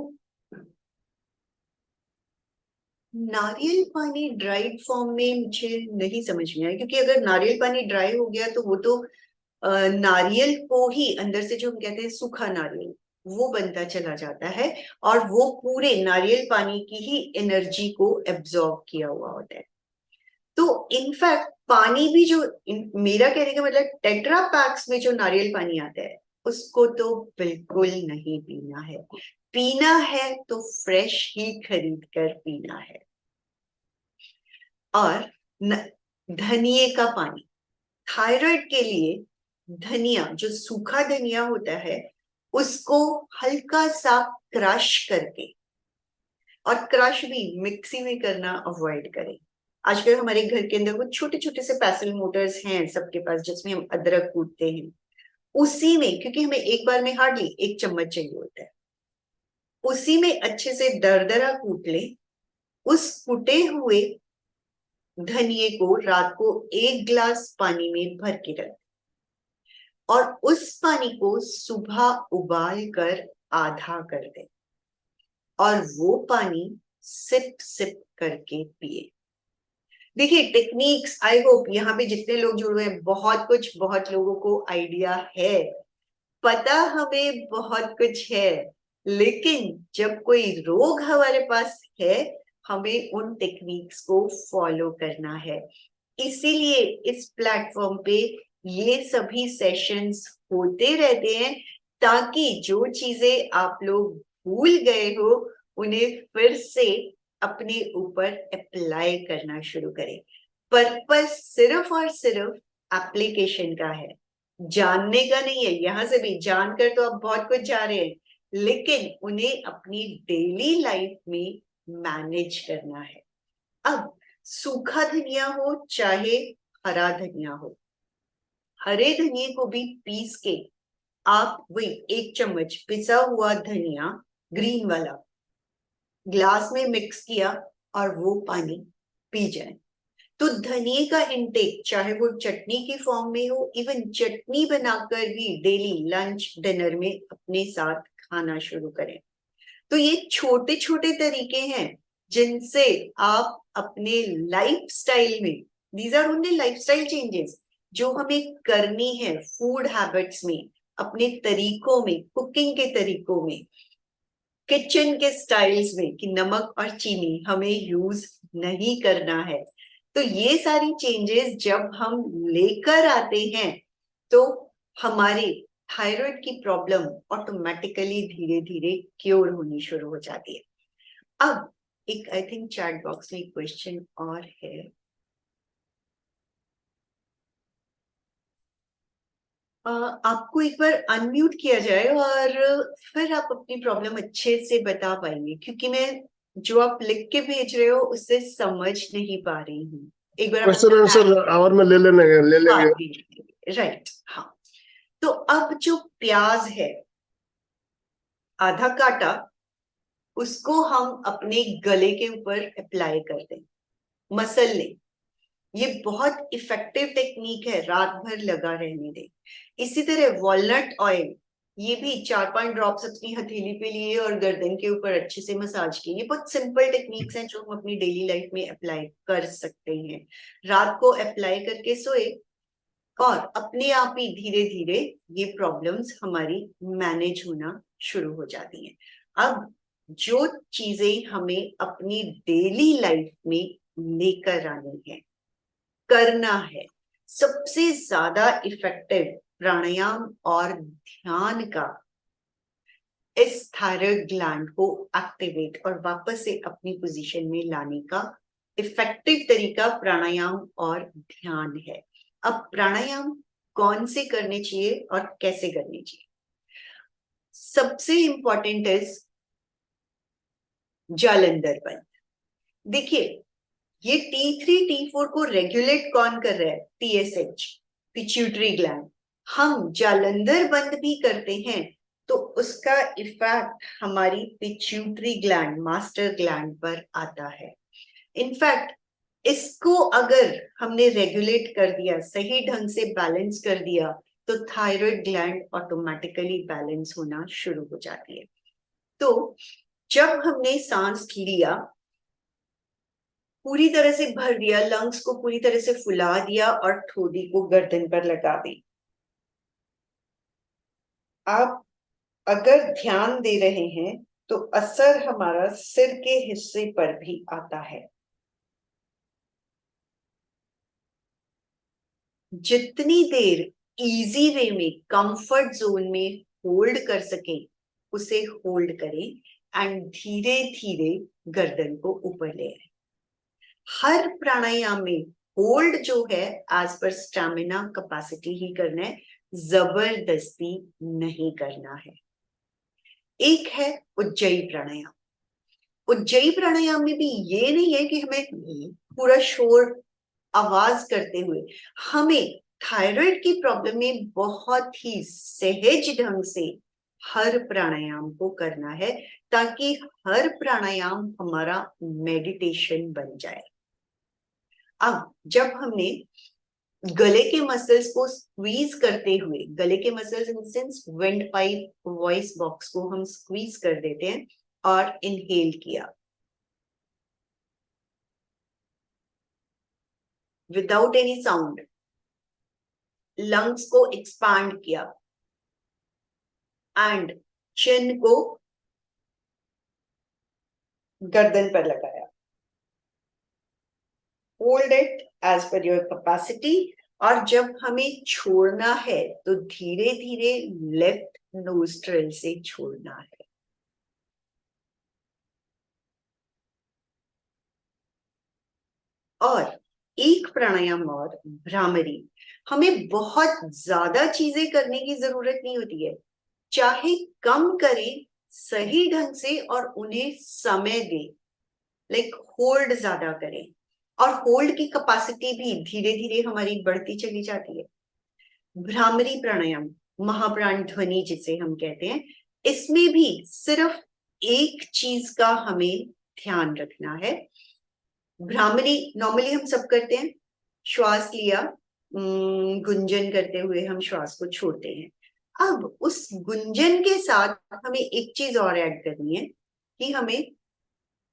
नारियल पानी ड्राइड फॉर्म में मुझे नहीं समझ में आया, क्योंकि अगर नारियल पानी ड्राई हो गया तो वो तो नारियल को ही अंदर से, जो हम कहते हैं सूखा नारियल, वो बनता चला जाता है और वो पूरे नारियल पानी की ही एनर्जी को एब्जॉर्ब किया हुआ होता है। तो इनफैक्ट पानी भी जो मेरा कहने का मतलब टेट्रा पैक्स में जो नारियल पानी आता है उसको तो बिल्कुल नहीं पीना है। पीना है तो फ्रेश ही खरीद कर पीना है। और धनिए का पानी, थायराइड के लिए धनिया, जो सूखा धनिया होता है, उसको हल्का सा क्रश करके, और क्रश भी मिक्सी में करना अवॉइड करें। आजकल हमारे घर के अंदर वो छोटे छोटे से पैसल मोटर्स हैं सबके पास, जिसमें हम अदरक कूटते हैं, उसी में, क्योंकि हमें एक बार में हार्डली 1 चम्मच चाहिए होता है, उसी में अच्छे से दरदरा कूट ले। उस कुटे हुए धनिए को रात को 1 गिलास पानी में भर के रख, और उस पानी को सुबह उबाल कर आधा कर दे, और वो पानी सिप सिप करके पिए। देखिए टेक्निक्स, आई होप यहाँ पे जितने लोग जुड़े हैं, बहुत लोगों को आइडिया है, पता हमें बहुत कुछ है, लेकिन जब कोई रोग हमारे पास है, हमें उन टेक्निक्स को फॉलो करना है। इसीलिए इस प्लेटफॉर्म पे ये सभी सेशंस होते रहते हैं, ताकि जो चीजें आप लोग भूल गए हो उन्हें फिर से अपने ऊपर अप्लाई करना शुरू करें। पर्पस सिर्फ और सिर्फ एप्लीकेशन का है, जानने का नहीं है। यहां से भी जानकर तो आप बहुत कुछ जा रहे हैं, लेकिन उन्हें अपनी डेली लाइफ में मैनेज करना है। अब सूखा धनिया हो चाहे हरा धनिया हो, हरे धनिए को भी पीस के आप वही 1 चम्मच पिसा हुआ धनिया ग्रीन वाला ग्लास में मिक्स किया और वो पानी पी जाए। तो धनिए का इंटेक, चाहे वो चटनी की फॉर्म में हो, इवन चटनी बनाकर भी डेली लंच डिनर में अपने साथ खाना शुरू करें। तो ये छोटे छोटे तरीके हैं जिनसे आप अपने लाइफस्टाइल में, these are only lifestyle changes जो हमें करनी है, फूड हैबिट्स में, अपने तरीकों में, कुकिंग के तरीकों में, किचन के स्टाइल्स में, कि नमक और चीनी हमें यूज नहीं करना है। तो ये सारी चेंजेस जब हम लेकर आते हैं तो हमारे थायराइड की प्रॉब्लम ऑटोमेटिकली धीरे धीरे क्योर होनी शुरू हो जाती है। अब एक, आई थिंक चैट बॉक्स में एक क्वेश्चन और है, आपको एक बार अनम्यूट किया जाए और फिर आप अपनी प्रॉब्लम अच्छे से बता पाएंगे, क्योंकि मैं जो आप लिख के भेज रहे हो उससे समझ नहीं पा रही हूँ। एक बार क्वेश्चन आंसर आवर में ले लेंगे। राइट, हाँ। तो अब जो प्याज है आधा काटा, उसको हम अपने गले के ऊपर अप्लाई कर दें, मसल लें। ये बहुत इफेक्टिव टेक्निक है, रात भर लगा रहने दें। इसी तरह वॉलनट ऑयल, ये भी 4-5 ड्रॉप्स अपनी हथेली पे लिए और गर्दन के ऊपर अच्छे से मसाज किए। ये बहुत सिंपल टेक्निक्स हैं जो हम अपनी डेली लाइफ में अप्लाई कर सकते हैं। रात को अप्लाई करके सोए और अपने आप ही धीरे धीरे ये प्रॉब्लम्स हमारी मैनेज होना शुरू हो जाती हैं। अब जो चीजें हमें अपनी डेली लाइफ में लेकर आनी है, करना है, सबसे ज्यादा इफेक्टिव प्राणायाम और ध्यान का इस थायराइड ग्लैंड को एक्टिवेट और वापस से अपनी पोजीशन में लाने का इफेक्टिव तरीका प्राणायाम और ध्यान है। अब प्राणायाम कौन से करने चाहिए और कैसे करने चाहिए? सबसे इंपॉर्टेंट इज जालंधर बंद। देखिए ये T3 T4 को रेगुलेट कौन कर रहा है? TSH, pituitary gland. हम जालंधर बंद भी करते हैं तो उसका इफेक्ट हमारी पिट्यूटरी ग्लैंड, मास्टर ग्लैंड पर आता है। इनफैक्ट इसको अगर हमने रेगुलेट कर दिया, सही ढंग से बैलेंस कर दिया, तो थायराइड ग्लैंड ऑटोमेटिकली बैलेंस होना शुरू हो जाती है। तो जब हमने सांस लिया, पूरी तरह से भर दिया, लंग्स को पूरी तरह से फुला दिया और ठोड़ी को गर्दन पर लगा दी, आप अगर ध्यान दे रहे हैं तो असर हमारा सिर के हिस्से पर भी आता है। जितनी देर इजी वे में, कंफर्ट जोन में होल्ड कर सके उसे होल्ड करें एंड धीरे धीरे गर्दन को ऊपर ले आए। हर प्राणायाम में होल्ड जो है एज पर स्टैमिना कैपेसिटी ही करना है, जबरदस्ती नहीं करना है। एक है उज्जयी प्राणायाम। उज्जयी प्राणायाम में भी ये नहीं है कि हमें पूरा शोर आवाज करते हुए, हमें थायराइड की प्रॉब्लम में बहुत ही सहज ढंग से हर प्राणायाम को करना है, ताकि हर प्राणायाम हमारा मेडिटेशन बन जाए। अब जब हमने गले के मसल्स को स्क्वीज करते हुए, गले के muscles in sense wind pipe, voice box को हम स्क्वीज कर देते हैं और इनहेल किया विदाउट एनी साउंड, लंग्स को एक्सपांड किया एंड चिन को गर्दन पर लगाया। Hold it as per your capacity, और जब हमें छोड़ना है तो धीरे धीरे लेफ्ट नोस्ट्रिल से छोड़ना है। और एक प्राणायाम और, भ्रामरी। हमें बहुत ज्यादा चीजें करने की जरूरत नहीं होती है, चाहे कम करें सही ढंग से और उन्हें समय दें, लाइक होल्ड ज्यादा करें, और होल्ड की कैपेसिटी भी धीरे धीरे हमारी बढ़ती चली जाती है। भ्रामरी प्राणायाम, महाप्राण ध्वनि जिसे हम कहते हैं, इसमें भी सिर्फ एक चीज का हमें ध्यान रखना है। भ्रामरी नॉर्मली हम सब करते हैं, श्वास लिया, गुंजन करते हुए हम श्वास को छोड़ते हैं। अब उस गुंजन के साथ हमें एक चीज और ऐड करनी है कि हमें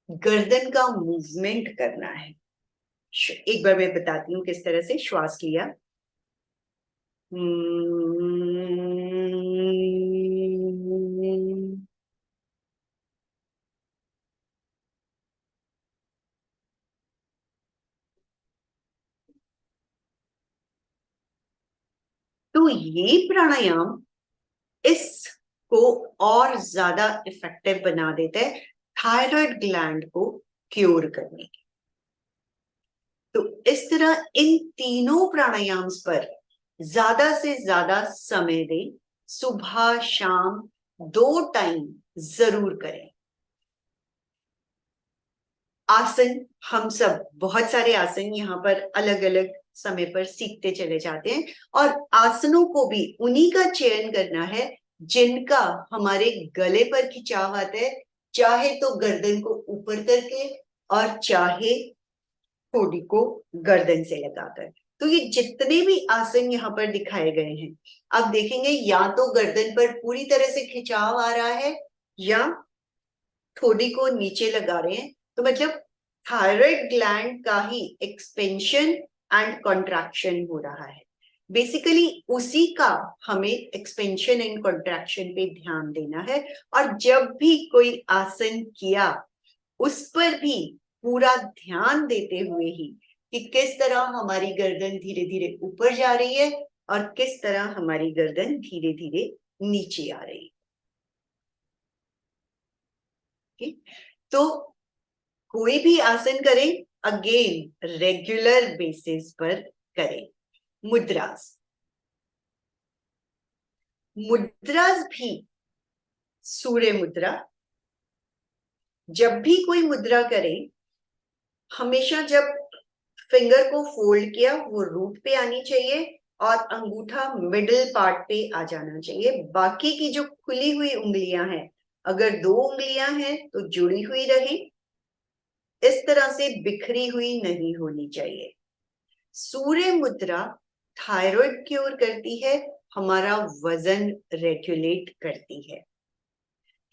गर्दन का मूवमेंट करना है। एक बार मैं बताती हूँ किस तरह से। श्वास लिया, तो ये प्राणायाम इसको और ज्यादा इफेक्टिव बना देता है थायराइड ग्लैंड को क्योर करने की। तो इस तरह इन तीनों प्राणायाम्स पर ज्यादा से ज्यादा समय दें, सुबह शाम 2 टाइम जरूर करें। आसन, हम सब बहुत सारे आसन यहाँ पर अलग अलग समय पर सीखते चले जाते हैं, और आसनों को भी उन्हीं का चयन करना है जिनका हमारे गले पर खिंचाव आता है, चाहे तो गर्दन को ऊपर करके और चाहे ठोड़ी को गर्दन से लगाकर। तो ये जितने भी आसन यहाँ पर दिखाए गए हैं, आप देखेंगे या तो गर्दन पर पूरी तरह से खिंचाव आ रहा है या ठोड़ी को नीचे लगा रहे हैं, तो मतलब थायराइड ग्लैंड का ही एक्सपेंशन एंड कॉन्ट्रैक्शन हो रहा है। बेसिकली उसी का हमें एक्सपेंशन एंड कॉन्ट्रैक्शन पे ध्यान देना है, और जब भी कोई आसन किया उस पर भी पूरा ध्यान देते हुए ही कि किस तरह हमारी गर्दन धीरे धीरे ऊपर जा रही है और किस तरह हमारी गर्दन धीरे धीरे नीचे आ रही है। तो कोई भी आसन करें, अगेन रेगुलर बेसिस पर करें। मुद्रास, मुद्रास भी सूर्य मुद्रा, जब भी कोई मुद्रा करे, हमेशा जब फिंगर को फोल्ड किया वो रूट पे आनी चाहिए, और अंगूठा मिडिल पार्ट पे आ जाना चाहिए। बाकी की जो खुली हुई उंगलियां हैं, अगर 2 उंगलियां हैं तो जुड़ी हुई रहे, इस तरह से बिखरी हुई नहीं होनी चाहिए। सूर्य मुद्रा थायराइड क्योर करती है, हमारा वजन रेगुलेट करती है।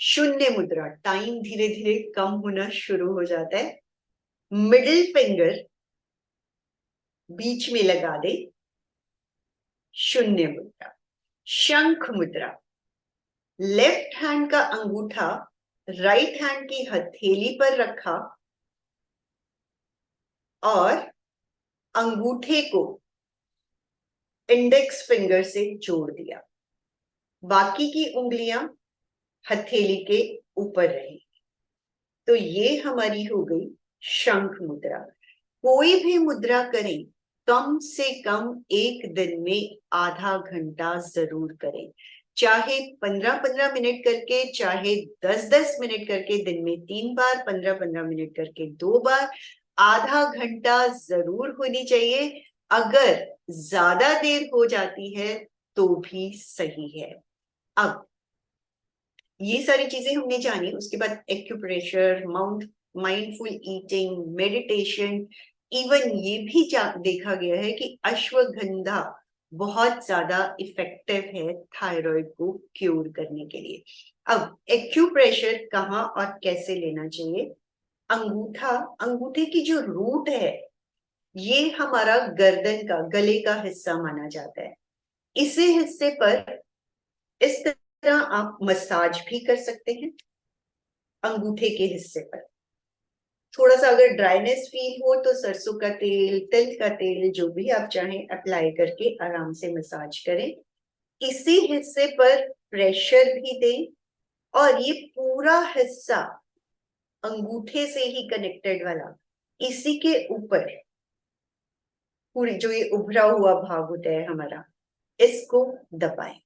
शून्य मुद्रा, टाइम धीरे धीरे कम होना शुरू हो जाता है। मिडिल फिंगर बीच में लगा दे, शून्य मुद्रा। शंख मुद्रा, लेफ्ट हैंड का अंगूठा राइट हैंड की हथेली पर रखा और अंगूठे को इंडेक्स फिंगर से जोड़ दिया, बाकी की उंगलियां हथेली के ऊपर रही। तो ये हमारी हो गई शंख मुद्रा। कोई भी मुद्रा करें, कम से कम एक दिन में आधा घंटा जरूर करें, चाहे 15-15 मिनट करके, चाहे 10-10 मिनट करके, दिन में 3 बार, 15-15 मिनट करके 2 बार, आधा घंटा जरूर होनी चाहिए। अगर ज्यादा देर हो जाती है तो भी सही है। अब ये सारी चीजें हमने जानी, उसके बाद acupressure, mindful eating, meditation, even ये भी देखा गया है कि अश्वगंधा बहुत ज्यादा इफेक्टिव है थायराइड को क्योर करने के लिए। अब एक्यूप्रेशर कहाँ और कैसे लेना चाहिए? अंगूठा, अंगूठे की जो रूट है, ये हमारा गर्दन का, गले का हिस्सा माना जाता है। इसी हिस्से पर इस तरह आप मसाज भी कर सकते हैं। अंगूठे के हिस्से पर थोड़ा सा अगर ड्राइनेस फील हो तो सरसों का तेल, तिल का तेल, जो भी आप चाहें अप्लाई करके आराम से मसाज करें। इसी हिस्से पर प्रेशर भी दें और ये पूरा हिस्सा अंगूठे से ही कनेक्टेड वाला, इसी के ऊपर पूरी जो ये उभरा हुआ भाग होता है हमारा, इसको दबाएं।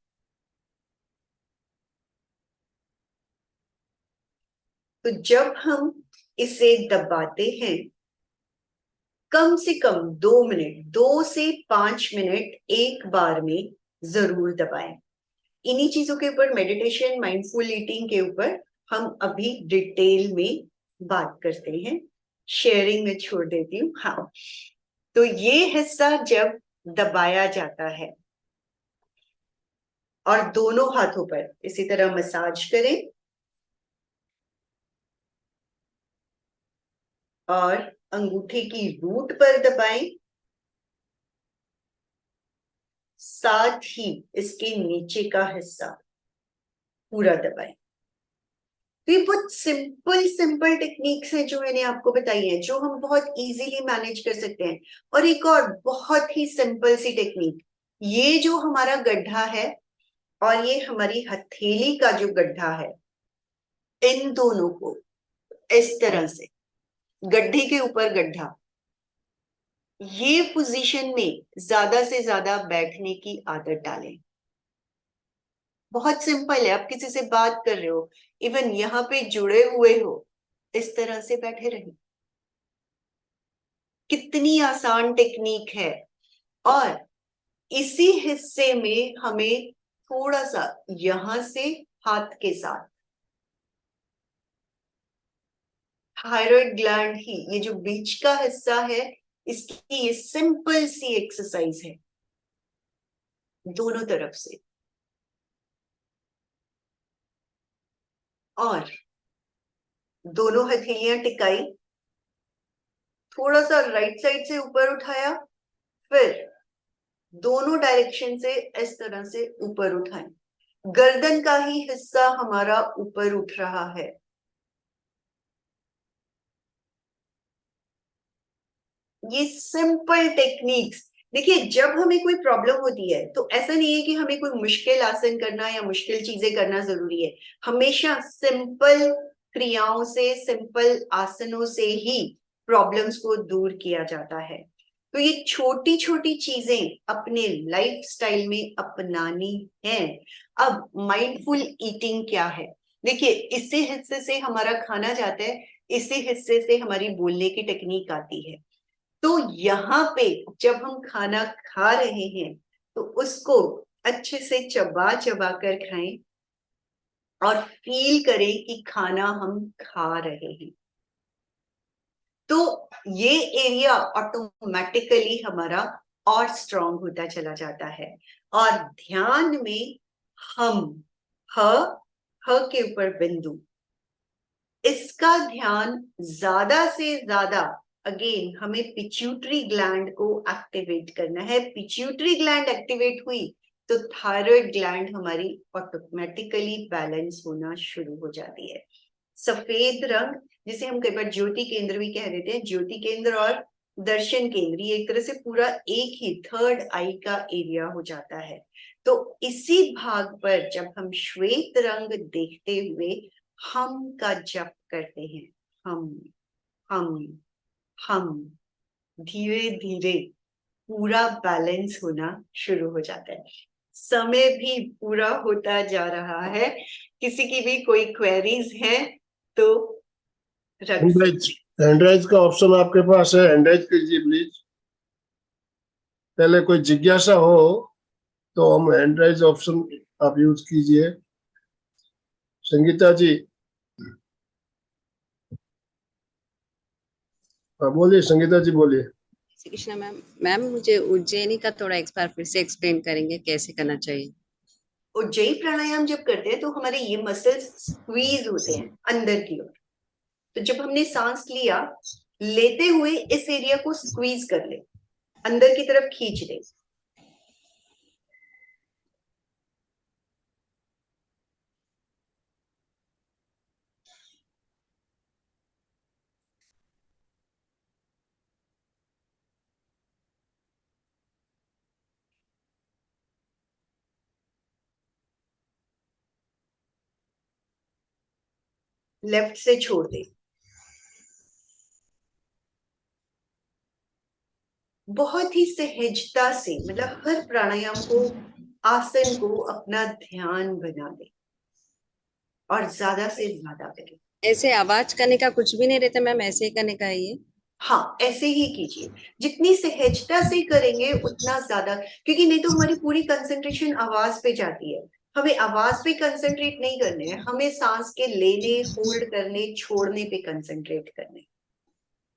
तो जब हम इसे दबाते हैं, कम से कम 2 मिनट, 2 से 5 मिनट एक बार में जरूर दबाएं। इन्हीं चीजों के ऊपर, मेडिटेशन, माइंडफुल ईटिंग के ऊपर हम अभी डिटेल में बात करते हैं, शेयरिंग में छोड़ देती हूँ। हाँ, तो ये हिस्सा जब दबाया जाता है और दोनों हाथों पर इसी तरह मसाज करें और अंगूठे की रूट पर दबाएं, साथ ही इसके नीचे का हिस्सा पूरा दबाएं। तो ये बहुत सिंपल सिंपल टेक्निक्स हैं जो मैंने आपको बताई है, जो हम बहुत इजीली मैनेज कर सकते हैं। और एक और बहुत ही सिंपल सी टेक्निक, ये जो हमारा गड्ढा है और ये हमारी हथेली का जो गड्ढा है, इन दोनों को इस तरह से, गड्ढे के ऊपर गड्ढा, ये पोजीशन में ज्यादा से ज्यादा बैठने की आदत डालें। बहुत सिंपल है, आप किसी से बात कर रहे हो, इवन यहाँ पे जुड़े हुए हो, इस तरह से बैठे रहिए। कितनी आसान टेक्निक है। और इसी हिस्से में हमें थोड़ा सा यहां से हाथ के साथ थायराइड ग्लैंड ही, ये जो बीच का हिस्सा है, इसकी ये सिंपल सी एक्सरसाइज है, दोनों तरफ से। और दोनों हथेलियां टिकाई, थोड़ा सा राइट साइड से ऊपर उठाया, फिर दोनों डायरेक्शन से इस तरह से ऊपर उठाएं। गर्दन का ही हिस्सा हमारा ऊपर उठ रहा है। ये सिंपल टेक्निक्स, देखिए जब हमें कोई प्रॉब्लम होती है तो ऐसा नहीं है कि हमें कोई मुश्किल आसन करना या मुश्किल चीजें करना जरूरी है। हमेशा सिंपल क्रियाओं से, सिंपल आसनों से ही प्रॉब्लम्स को दूर किया जाता है। तो ये छोटी छोटी चीजें अपने लाइफस्टाइल में अपनानी है। अब माइंडफुल ईटिंग क्या है? देखिए, इसी हिस्से से हमारा खाना जाता है, इसी हिस्से से हमारी बोलने की टेक्निक आती है। तो यहाँ पे जब हम खाना खा रहे हैं तो उसको अच्छे से चबा चबा कर खाएं और फील करें कि खाना हम खा रहे हैं। तो ये एरिया ऑटोमेटिकली हमारा और स्ट्रांग होता चला जाता है। और ध्यान में हम, ह के ऊपर बिंदु, इसका ध्यान ज्यादा से ज्यादा अगेन हमें पिट्यूटरी ग्लैंड को एक्टिवेट करना है। पिट्यूटरी ग्लैंड एक्टिवेट हुई तो थायराइड ग्लैंड हमारी ऑटोमेटिकली बैलेंस होना शुरू हो जाती है। सफेद रंग, जिसे हम कई बार ज्योति केंद्र भी कह देते हैं, ज्योति केंद्र और दर्शन केंद्र, ये एक तरह से पूरा एक ही थर्ड आई का एरिया हो जाता है। तो इसी भाग पर जब हम श्वेत रंग देखते हुए हम का जप करते हैं, हम हम, धीरे धीरे पूरा बैलेंस होना शुरू हो जाता है। समय भी पूरा होता जा रहा है। किसी की भी कोई क्वेरीज है तो रख सकते। हैंडराइज का ऑप्शन आपके पास है, हैंडराइज कीजिए प्लीज। पहले कोई जिज्ञासा हो तो हम हैंडराइज ऑप्शन आप यूज कीजिए। संगीता जी, बोलिए। संगीता जी बोलिए। श्री कृष्णा मैम। मैम मुझे उज्जैनी का थोड़ा एक बार फिर से एक्सप्लेन करेंगे कैसे करना चाहिए? उज्जयी प्राणायाम जब करते हैं तो हमारे ये मसल्स स्क्वीज होते हैं अंदर की ओर। तो जब हमने सांस लिया, लेते हुए इस एरिया को स्क्वीज कर ले, अंदर की तरफ खींच दे। लेफ्ट से छोड़ दे। बहुत ही सहजता से, मतलब हर प्राणायाम को, आसन को अपना ध्यान बना दे और ज्यादा से ज्यादा करे। ऐसे आवाज करने का कुछ भी नहीं रहता मैम, ऐसे ही करने का है ये? हाँ, ऐसे ही कीजिए। जितनी सहजता से करेंगे उतना ज्यादा, क्योंकि नहीं तो हमारी पूरी कंसंट्रेशन आवाज पे जाती है। हमें आवाज पे कंसंट्रेट नहीं करने हैं, हमें सांस के लेने, होल्ड करने, छोड़ने पे कंसंट्रेट करने।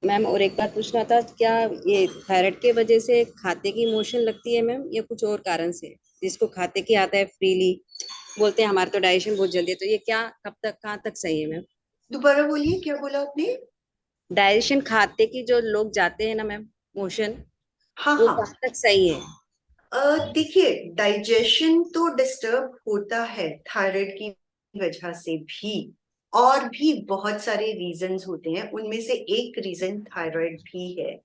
मैम और एक बात पूछना था, क्या ये थायराइड के वजह से खाते की इमोशन लगती है मैम, या कुछ और कारण से? जिसको खाते की आता है फ्रीली, बोलते हैं हमारा तो डाइजेशन बहुत जल्दी है, तो ये क्या कब तक कहाँ तक सही है मैम? दोबारा बोलिए, क्या बोला आपने? डाइजेशन खाते की जो लोग जाते हैं ना मैम, मोशन, हाँ वो हाँ। कहाँ तक सही है? देखिए, डाइजेशन तो डिस्टर्ब होता है थायराइड की वजह से भी, और भी बहुत सारे रीजंस होते हैं, उनमें से एक रीजन थायराइड भी है।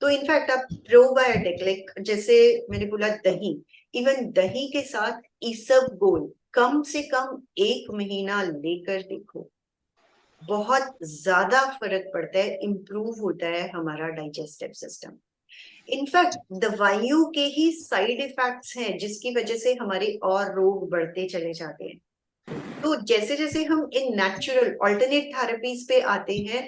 तो इनफैक्ट आप प्रोबायोटिक, लाइक जैसे मैंने बोला दही, इवन दही के साथ इसबगोल कम से कम 1 महीना लेकर देखो, बहुत ज्यादा फर्क पड़ता है, इम्प्रूव होता है हमारा डाइजेस्टिव सिस्टम। इनफैक्ट दवाइयों के ही साइड इफेक्ट्स हैं जिसकी वजह से हमारे और रोग बढ़ते चले जाते हैं। तो जैसे जैसे हम इन नेचुरल ऑल्टरनेट थेरेपीज पे आते हैं,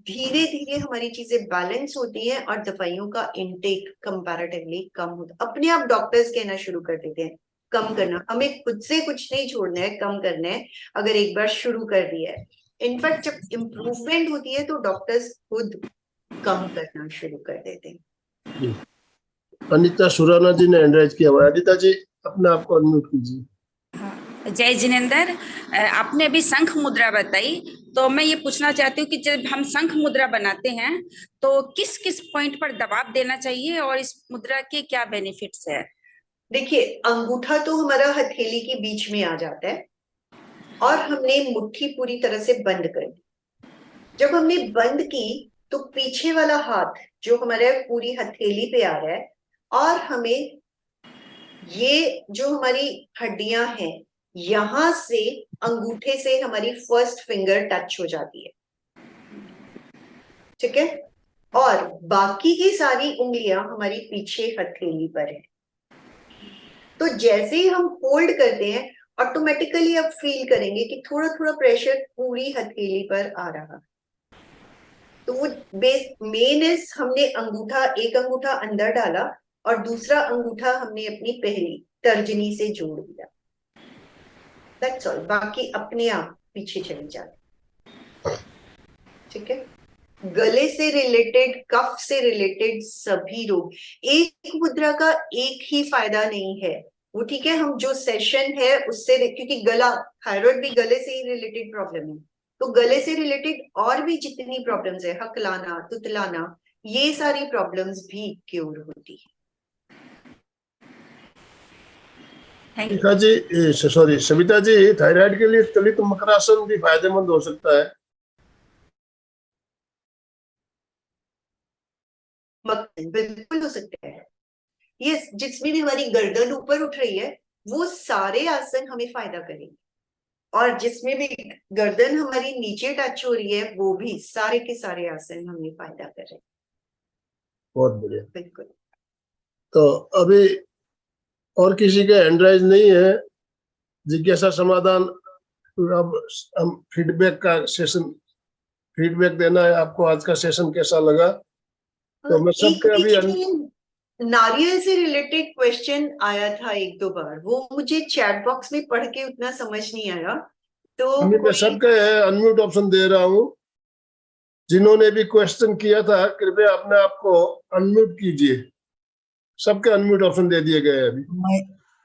धीरे धीरे हमारी चीजें बैलेंस होती हैं और दवाइयों का इनटेक कंपैरेटिवली कम होता। अपने आप डॉक्टर्स कहना शुरू कर देते हैं कम करना, हमें खुद से कुछ नहीं छोड़ना है, कम करना है अगर एक बार शुरू कर दिया है। इनफैक्ट जब इम्प्रूवमेंट होती है तो डॉक्टर्स खुद कम करना शुरू कर देते हैं। अनीता सुराना जी ने हैंडराइज किया हुआ है। अनीता जी, अपने आप को अनम्यूट कीजिए। जय जिनेंद्र, आपने अभी शंख मुद्रा बताई, तो मैं ये पूछना चाहती हूँ कि जब हम शंख मुद्रा बनाते हैं तो किस किस पॉइंट पर दबाव देना चाहिए और इस मुद्रा के क्या बेनिफिट्स है? देखिए, अंगूठा तो हमारा हथेली के बीच में आ जाता है और हमने मुट्ठी पूरी तरह से बंद कर दी। जब हमने बंद की तो पीछे वाला हाथ जो हमारे पूरी हथेली पे आ रहा है, और हमें ये जो हमारी हड्डियां हैं यहां से अंगूठे से हमारी फर्स्ट फिंगर टच हो जाती है, ठीक है, और बाकी की सारी उंगलियां हमारी पीछे हथेली पर है। तो जैसे ही हम होल्ड करते हैं, ऑटोमेटिकली आप फील करेंगे कि थोड़ा थोड़ा प्रेशर पूरी हथेली पर आ रहा। तो वो बेस मेन इज, हमने अंगूठा, एक अंगूठा अंदर डाला और दूसरा अंगूठा हमने अपनी पहली तर्जनी से जोड़ दिया। दैट्स ऑल, बाकी अपने आप पीछे चले जाते। ठीक है। गले से रिलेटेड, कफ से रिलेटेड सभी रोग, एक मुद्रा का एक ही फायदा नहीं है वो, ठीक है। हम जो सेशन है उससे, क्योंकि गला, थायराइड भी गले से ही रिलेटेड प्रॉब्लम है, तो गले से रिलेटेड और भी जितनी प्रॉब्लम्स है, हकलाना, तुतलाना, ये सारी प्रॉब्लम्स भी क्योर होती है। Thank you. Shikha ji, sorry Savita ji, thyroid के लिए चलित मकरासन भी फायदेमंद हो सकता है। बिल्कुल हो सकता है। ये जिसमें भी हमारी गर्दन ऊपर उठ रही है वो सारे आसन हमें फायदा करेंगे, और जिसमें भी गर्दन हमारी नीचे टच हो रही है वो भी सारे के सारे आसन हमें फायदा कर रहे हैं। बहुत बढ़िया। बिल्कुल। तो अभी और किसी का हैंड राइज नहीं है, जिज्ञासा समाधान। अब हम फीडबैक का सेशन, फीडबैक देना है आपको, आज का सेशन कैसा लगा। तो मैं सबके अभी नारियल से रिलेटेड क्वेश्चन आया था एक दो बार, वो मुझे चैट बॉक्स में पढ़ के उतना समझ नहीं आया, तो मैं सबके अनम्यूट ऑप्शन दे रहा हूँ। जिन्होंने भी क्वेश्चन किया था कृपया अपने आप को अनम्यूट कीजिए। सबके अनम्यूट ऑप्शन दे दिए गए अभी।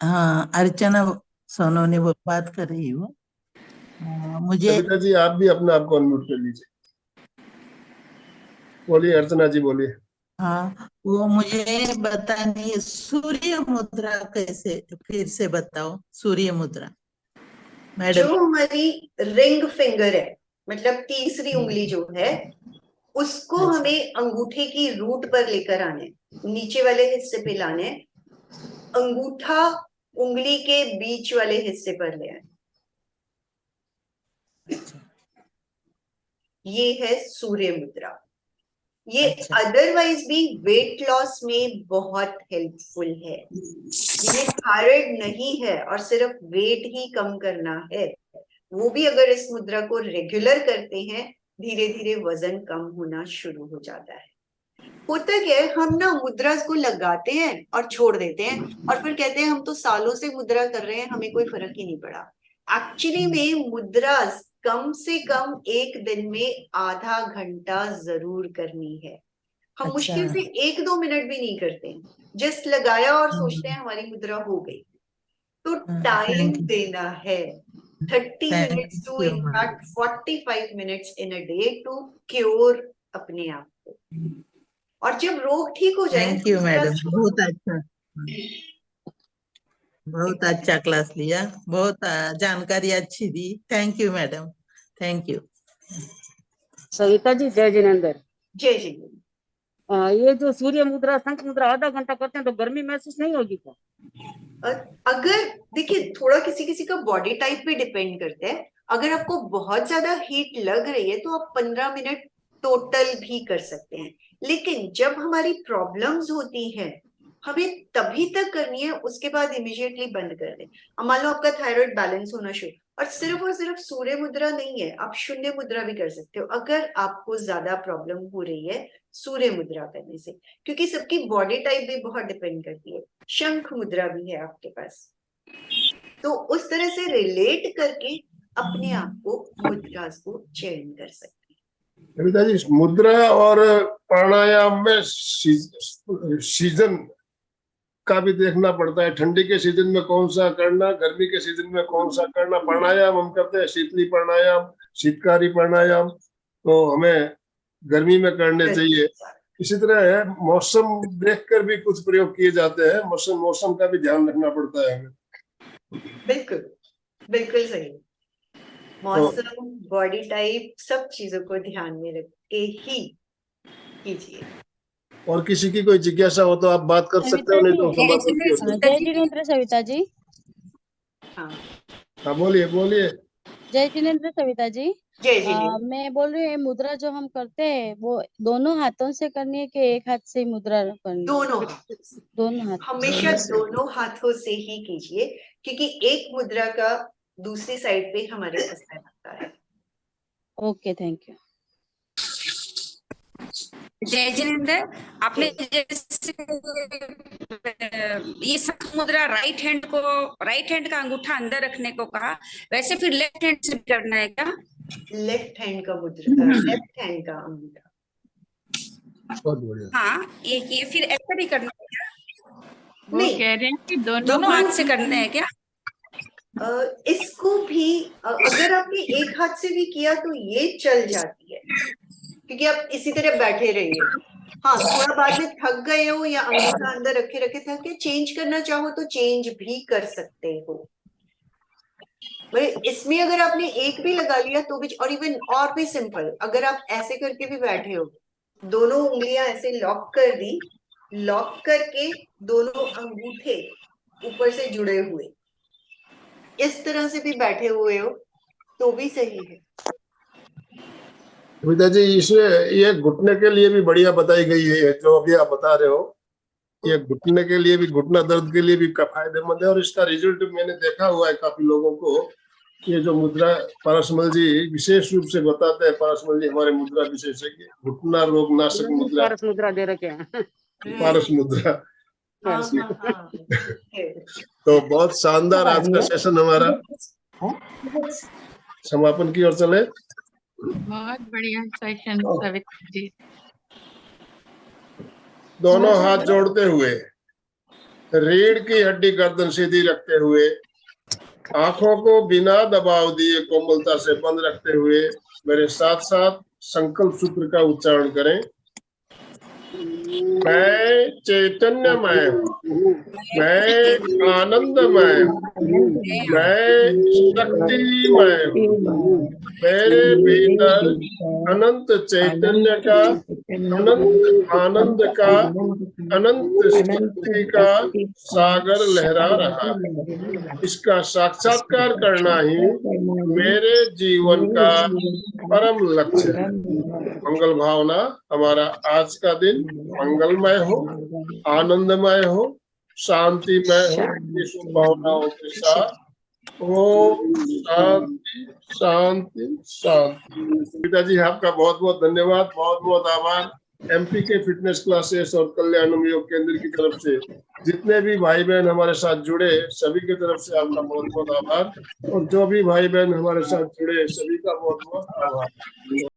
हाँ, अर्चना सोनोनी वो बात कर रही हूँ। मुझे सविता जी आप भी अपने आप को अनम्यूट कर लीजिए। बोलिए अर्चना जी, बोलिए। हाँ, वो मुझे बतानी, सूर्य मुद्रा कैसे, फिर से बताओ सूर्य मुद्रा मैडम। जो हमारी रिंग फिंगर है, मतलब तीसरी उंगली जो है, उसको अच्छा। हमें अंगूठे की रूट पर लेकर आने, नीचे वाले हिस्से पे लाने, अंगूठा उंगली के बीच वाले हिस्से पर ले आए। ये है सूर्य मुद्रा। ये अच्छा। अदरवाइज भी वेट लॉस में बहुत हेल्पफुल है। जिन्हें थायराइड नहीं है और सिर्फ वेट ही कम करना है, वो भी अगर इस मुद्रा को रेगुलर करते हैं, धीरे धीरे वजन कम होना शुरू हो जाता है। होता क्या है, हम ना मुद्रास को लगाते हैं और छोड़ देते हैं, और फिर कहते हैं हम तो सालों से मुद्रा कर रहे हैं, हमें कोई फर्क ही नहीं पड़ा। एक्चुअली में मुद्रास कम से कम एक दिन में आधा घंटा जरूर करनी है। हम अच्छा। मुश्किल से 1-2 मिनट भी नहीं करते हैं, जस्ट लगाया और सोचते हैं हमारी मुद्रा हो गई। तो टाइम थैंक यू, देना है, 30 thank minutes to you in fact 45 minutes in a day to cure अपने आप को। और जब रोग ठीक हो जाए थैंक तो यू मुद्रा मैडम, छोड़ बहुत दो। अच्छा, बहुत अच्छा क्लास लिया, बहुत जानकारी अच्छी दी। Thank you madam, thank you. Savita ji, जय जिनेंद्र। जय जी। ये जो सूर्य मुद्रा, शंख मुद्रा आधा घंटा करते हैं तो गर्मी महसूस नहीं होगी क्या? अगर देखिए, थोड़ा किसी किसी का बॉडी टाइप पे डिपेंड करता है। अगर आपको बहुत ज्यादा हीट लग रही है तो आप 15 मिनट टोटल भी कर सकते हैं, लेकिन जब हमारी प्रॉब्लम्स होती हैं हमें तभी तक करनी है, उसके बाद इमीडिएटली बंद कर दें। अब मान लो आपका थायराइड बैलेंस होना शुरू, और सिर्फ सूर्य मुद्रा नहीं है, आप शून्य मुद्रा भी कर सकते हो अगर आपको ज्यादा प्रॉब्लम हो रही है सूर्य मुद्रा करने से, क्योंकि सबकी बॉडी टाइप भी बहुत डिपेंड करती है। शंख मुद्रा भी है आपके पास, तो उस तरह से रिलेट करके अपने आप को मुद्रा को चयन कर सकते हैं। सविता जी, मुद्रा और प्राणायाम में सीजन का भी देखना पड़ता है। ठंडी के सीजन में कौन सा करना, गर्मी के सीजन में कौन सा करना। प्राणायाम हम करते हैं शीतली प्राणायाम, शीतकारी प्राणायाम, तो हमें गर्मी में करने चाहिए। इसी तरह है, मौसम देखकर भी कुछ प्रयोग किए जाते हैं। मौसम का भी ध्यान रखना पड़ता है हमें। बिल्कुल, बिल्कुल सही। मौसम, बॉडी टाइप, सब चीजों को ध्यान में रख के ही कीजिए। और किसी की कोई जिज्ञासा हो तो आप बात कर सकते हो, नहीं तो समाप्ति हो सकती जय जिनेंद्र सविता जी। हाँ, है। बोलिए बोलिए। जय जिनेंद्र सविता जी। जय जी। मैं बोल रही हूँ, मुद्रा जो हम करते हैं वो दोनों हाथों से करनी है कि एक हाथ से ही मुद्रा करनी है? दोनों हाथों से, दोनों हाथ, हमेशा दोनों हाथों से ही कीजिए, क्योंकि एक मुद्रा का दूसरी साइड पे हमारे असर आता है। Okay, thank you. जय जिनेंद्र, आपने जैसे ये शंख मुद्रा राइट हैंड का अंगूठा अंदर रखने को कहा, वैसे फिर लेफ्ट हैंड से करना है क्या? लेफ्ट हैंड का मुद्रा, लेफ्ट हैंड का अंगूठा। बहुत बढ़िया। हाँ, ये फिर ऐसा भी करना है क्या? वो नहीं, कह रहे हैं कि दोनों हाथ से करना है क्या? इसको भी अगर आपने एक हाथ से भी किया तो ये चल जाती है, क्योंकि आप इसी तरह बैठे रहिए। हाँ, थोड़ा बाद में थक गए हो या अंगूठा अंदर रखे रखे थक के चेंज करना चाहो तो चेंज भी कर सकते हो। इसमें अगर आपने एक भी लगा लिया तो भी, और इवन और भी सिंपल, अगर आप ऐसे करके भी बैठे हो, दोनों उंगलियां ऐसे लॉक कर दी, लॉक करके दोनों अंगूठे ऊपर से जुड़े हुए इस तरह से भी बैठे हुए हो तो भी सही है। कविता जी, इसमें ये घुटने के लिए भी बढ़िया बताई गई है, जो अभी आप बता रहे हो। ये घुटने के लिए भी, घुटना दर्द के लिए भी फायदेमंद है, और इसका रिजल्ट मैंने देखा हुआ है काफी लोगों को। ये जो मुद्रा पारसमल जी विशेष रूप से बताते हैं, पारसमल जी हमारे मुद्रा विशेषज्ञ, घुटना रोग नाशक मुद्रा, पारस मुद्रा दे रखे हैं। पारस मुद्रा। हाँ, हाँ, हाँ। तो बहुत शानदार आज का सेशन हमारा, समापन की ओर चले। बहुत बढ़िया सेशन सविता जी। दोनों हाथ जोड़ते हुए, रीढ़ की हड्डी गर्दन सीधी रखते हुए, आंखों को बिना दबाव दिए कोमलता से बंद रखते हुए मेरे साथ साथ संकल्प सूत्र का उच्चारण करें। मैं चैतन्यमय हूँ, मैं आनंदमय हूँ, मैं शक्तिमय हूँ, मेरे भीतर अनंत चैतन्य का, अनंत आनंद का, अनंत शक्ति का सागर लहरा रहा है। इसका साक्षात्कार करना ही मेरे जीवन का परम लक्ष्य है। मंगल भावना, हमारा आज का दिन मंगलमय हो, आनंदमय हो, शांतिमय हो। ये शुभ भावनाओं के साथ ओम शांति शांति शांति। पिताजी, आपका बहुत बहुत धन्यवाद, बहुत बहुत आभार। एमपी के फिटनेस क्लासेस और कल्याणम योग केंद्र की तरफ से जितने भी भाई बहन हमारे साथ जुड़े, सभी की तरफ से आपका बहुत बहुत आभार, और जो भी भाई बहन हमारे साथ जुड़े सभी का बहुत बहुत आभार।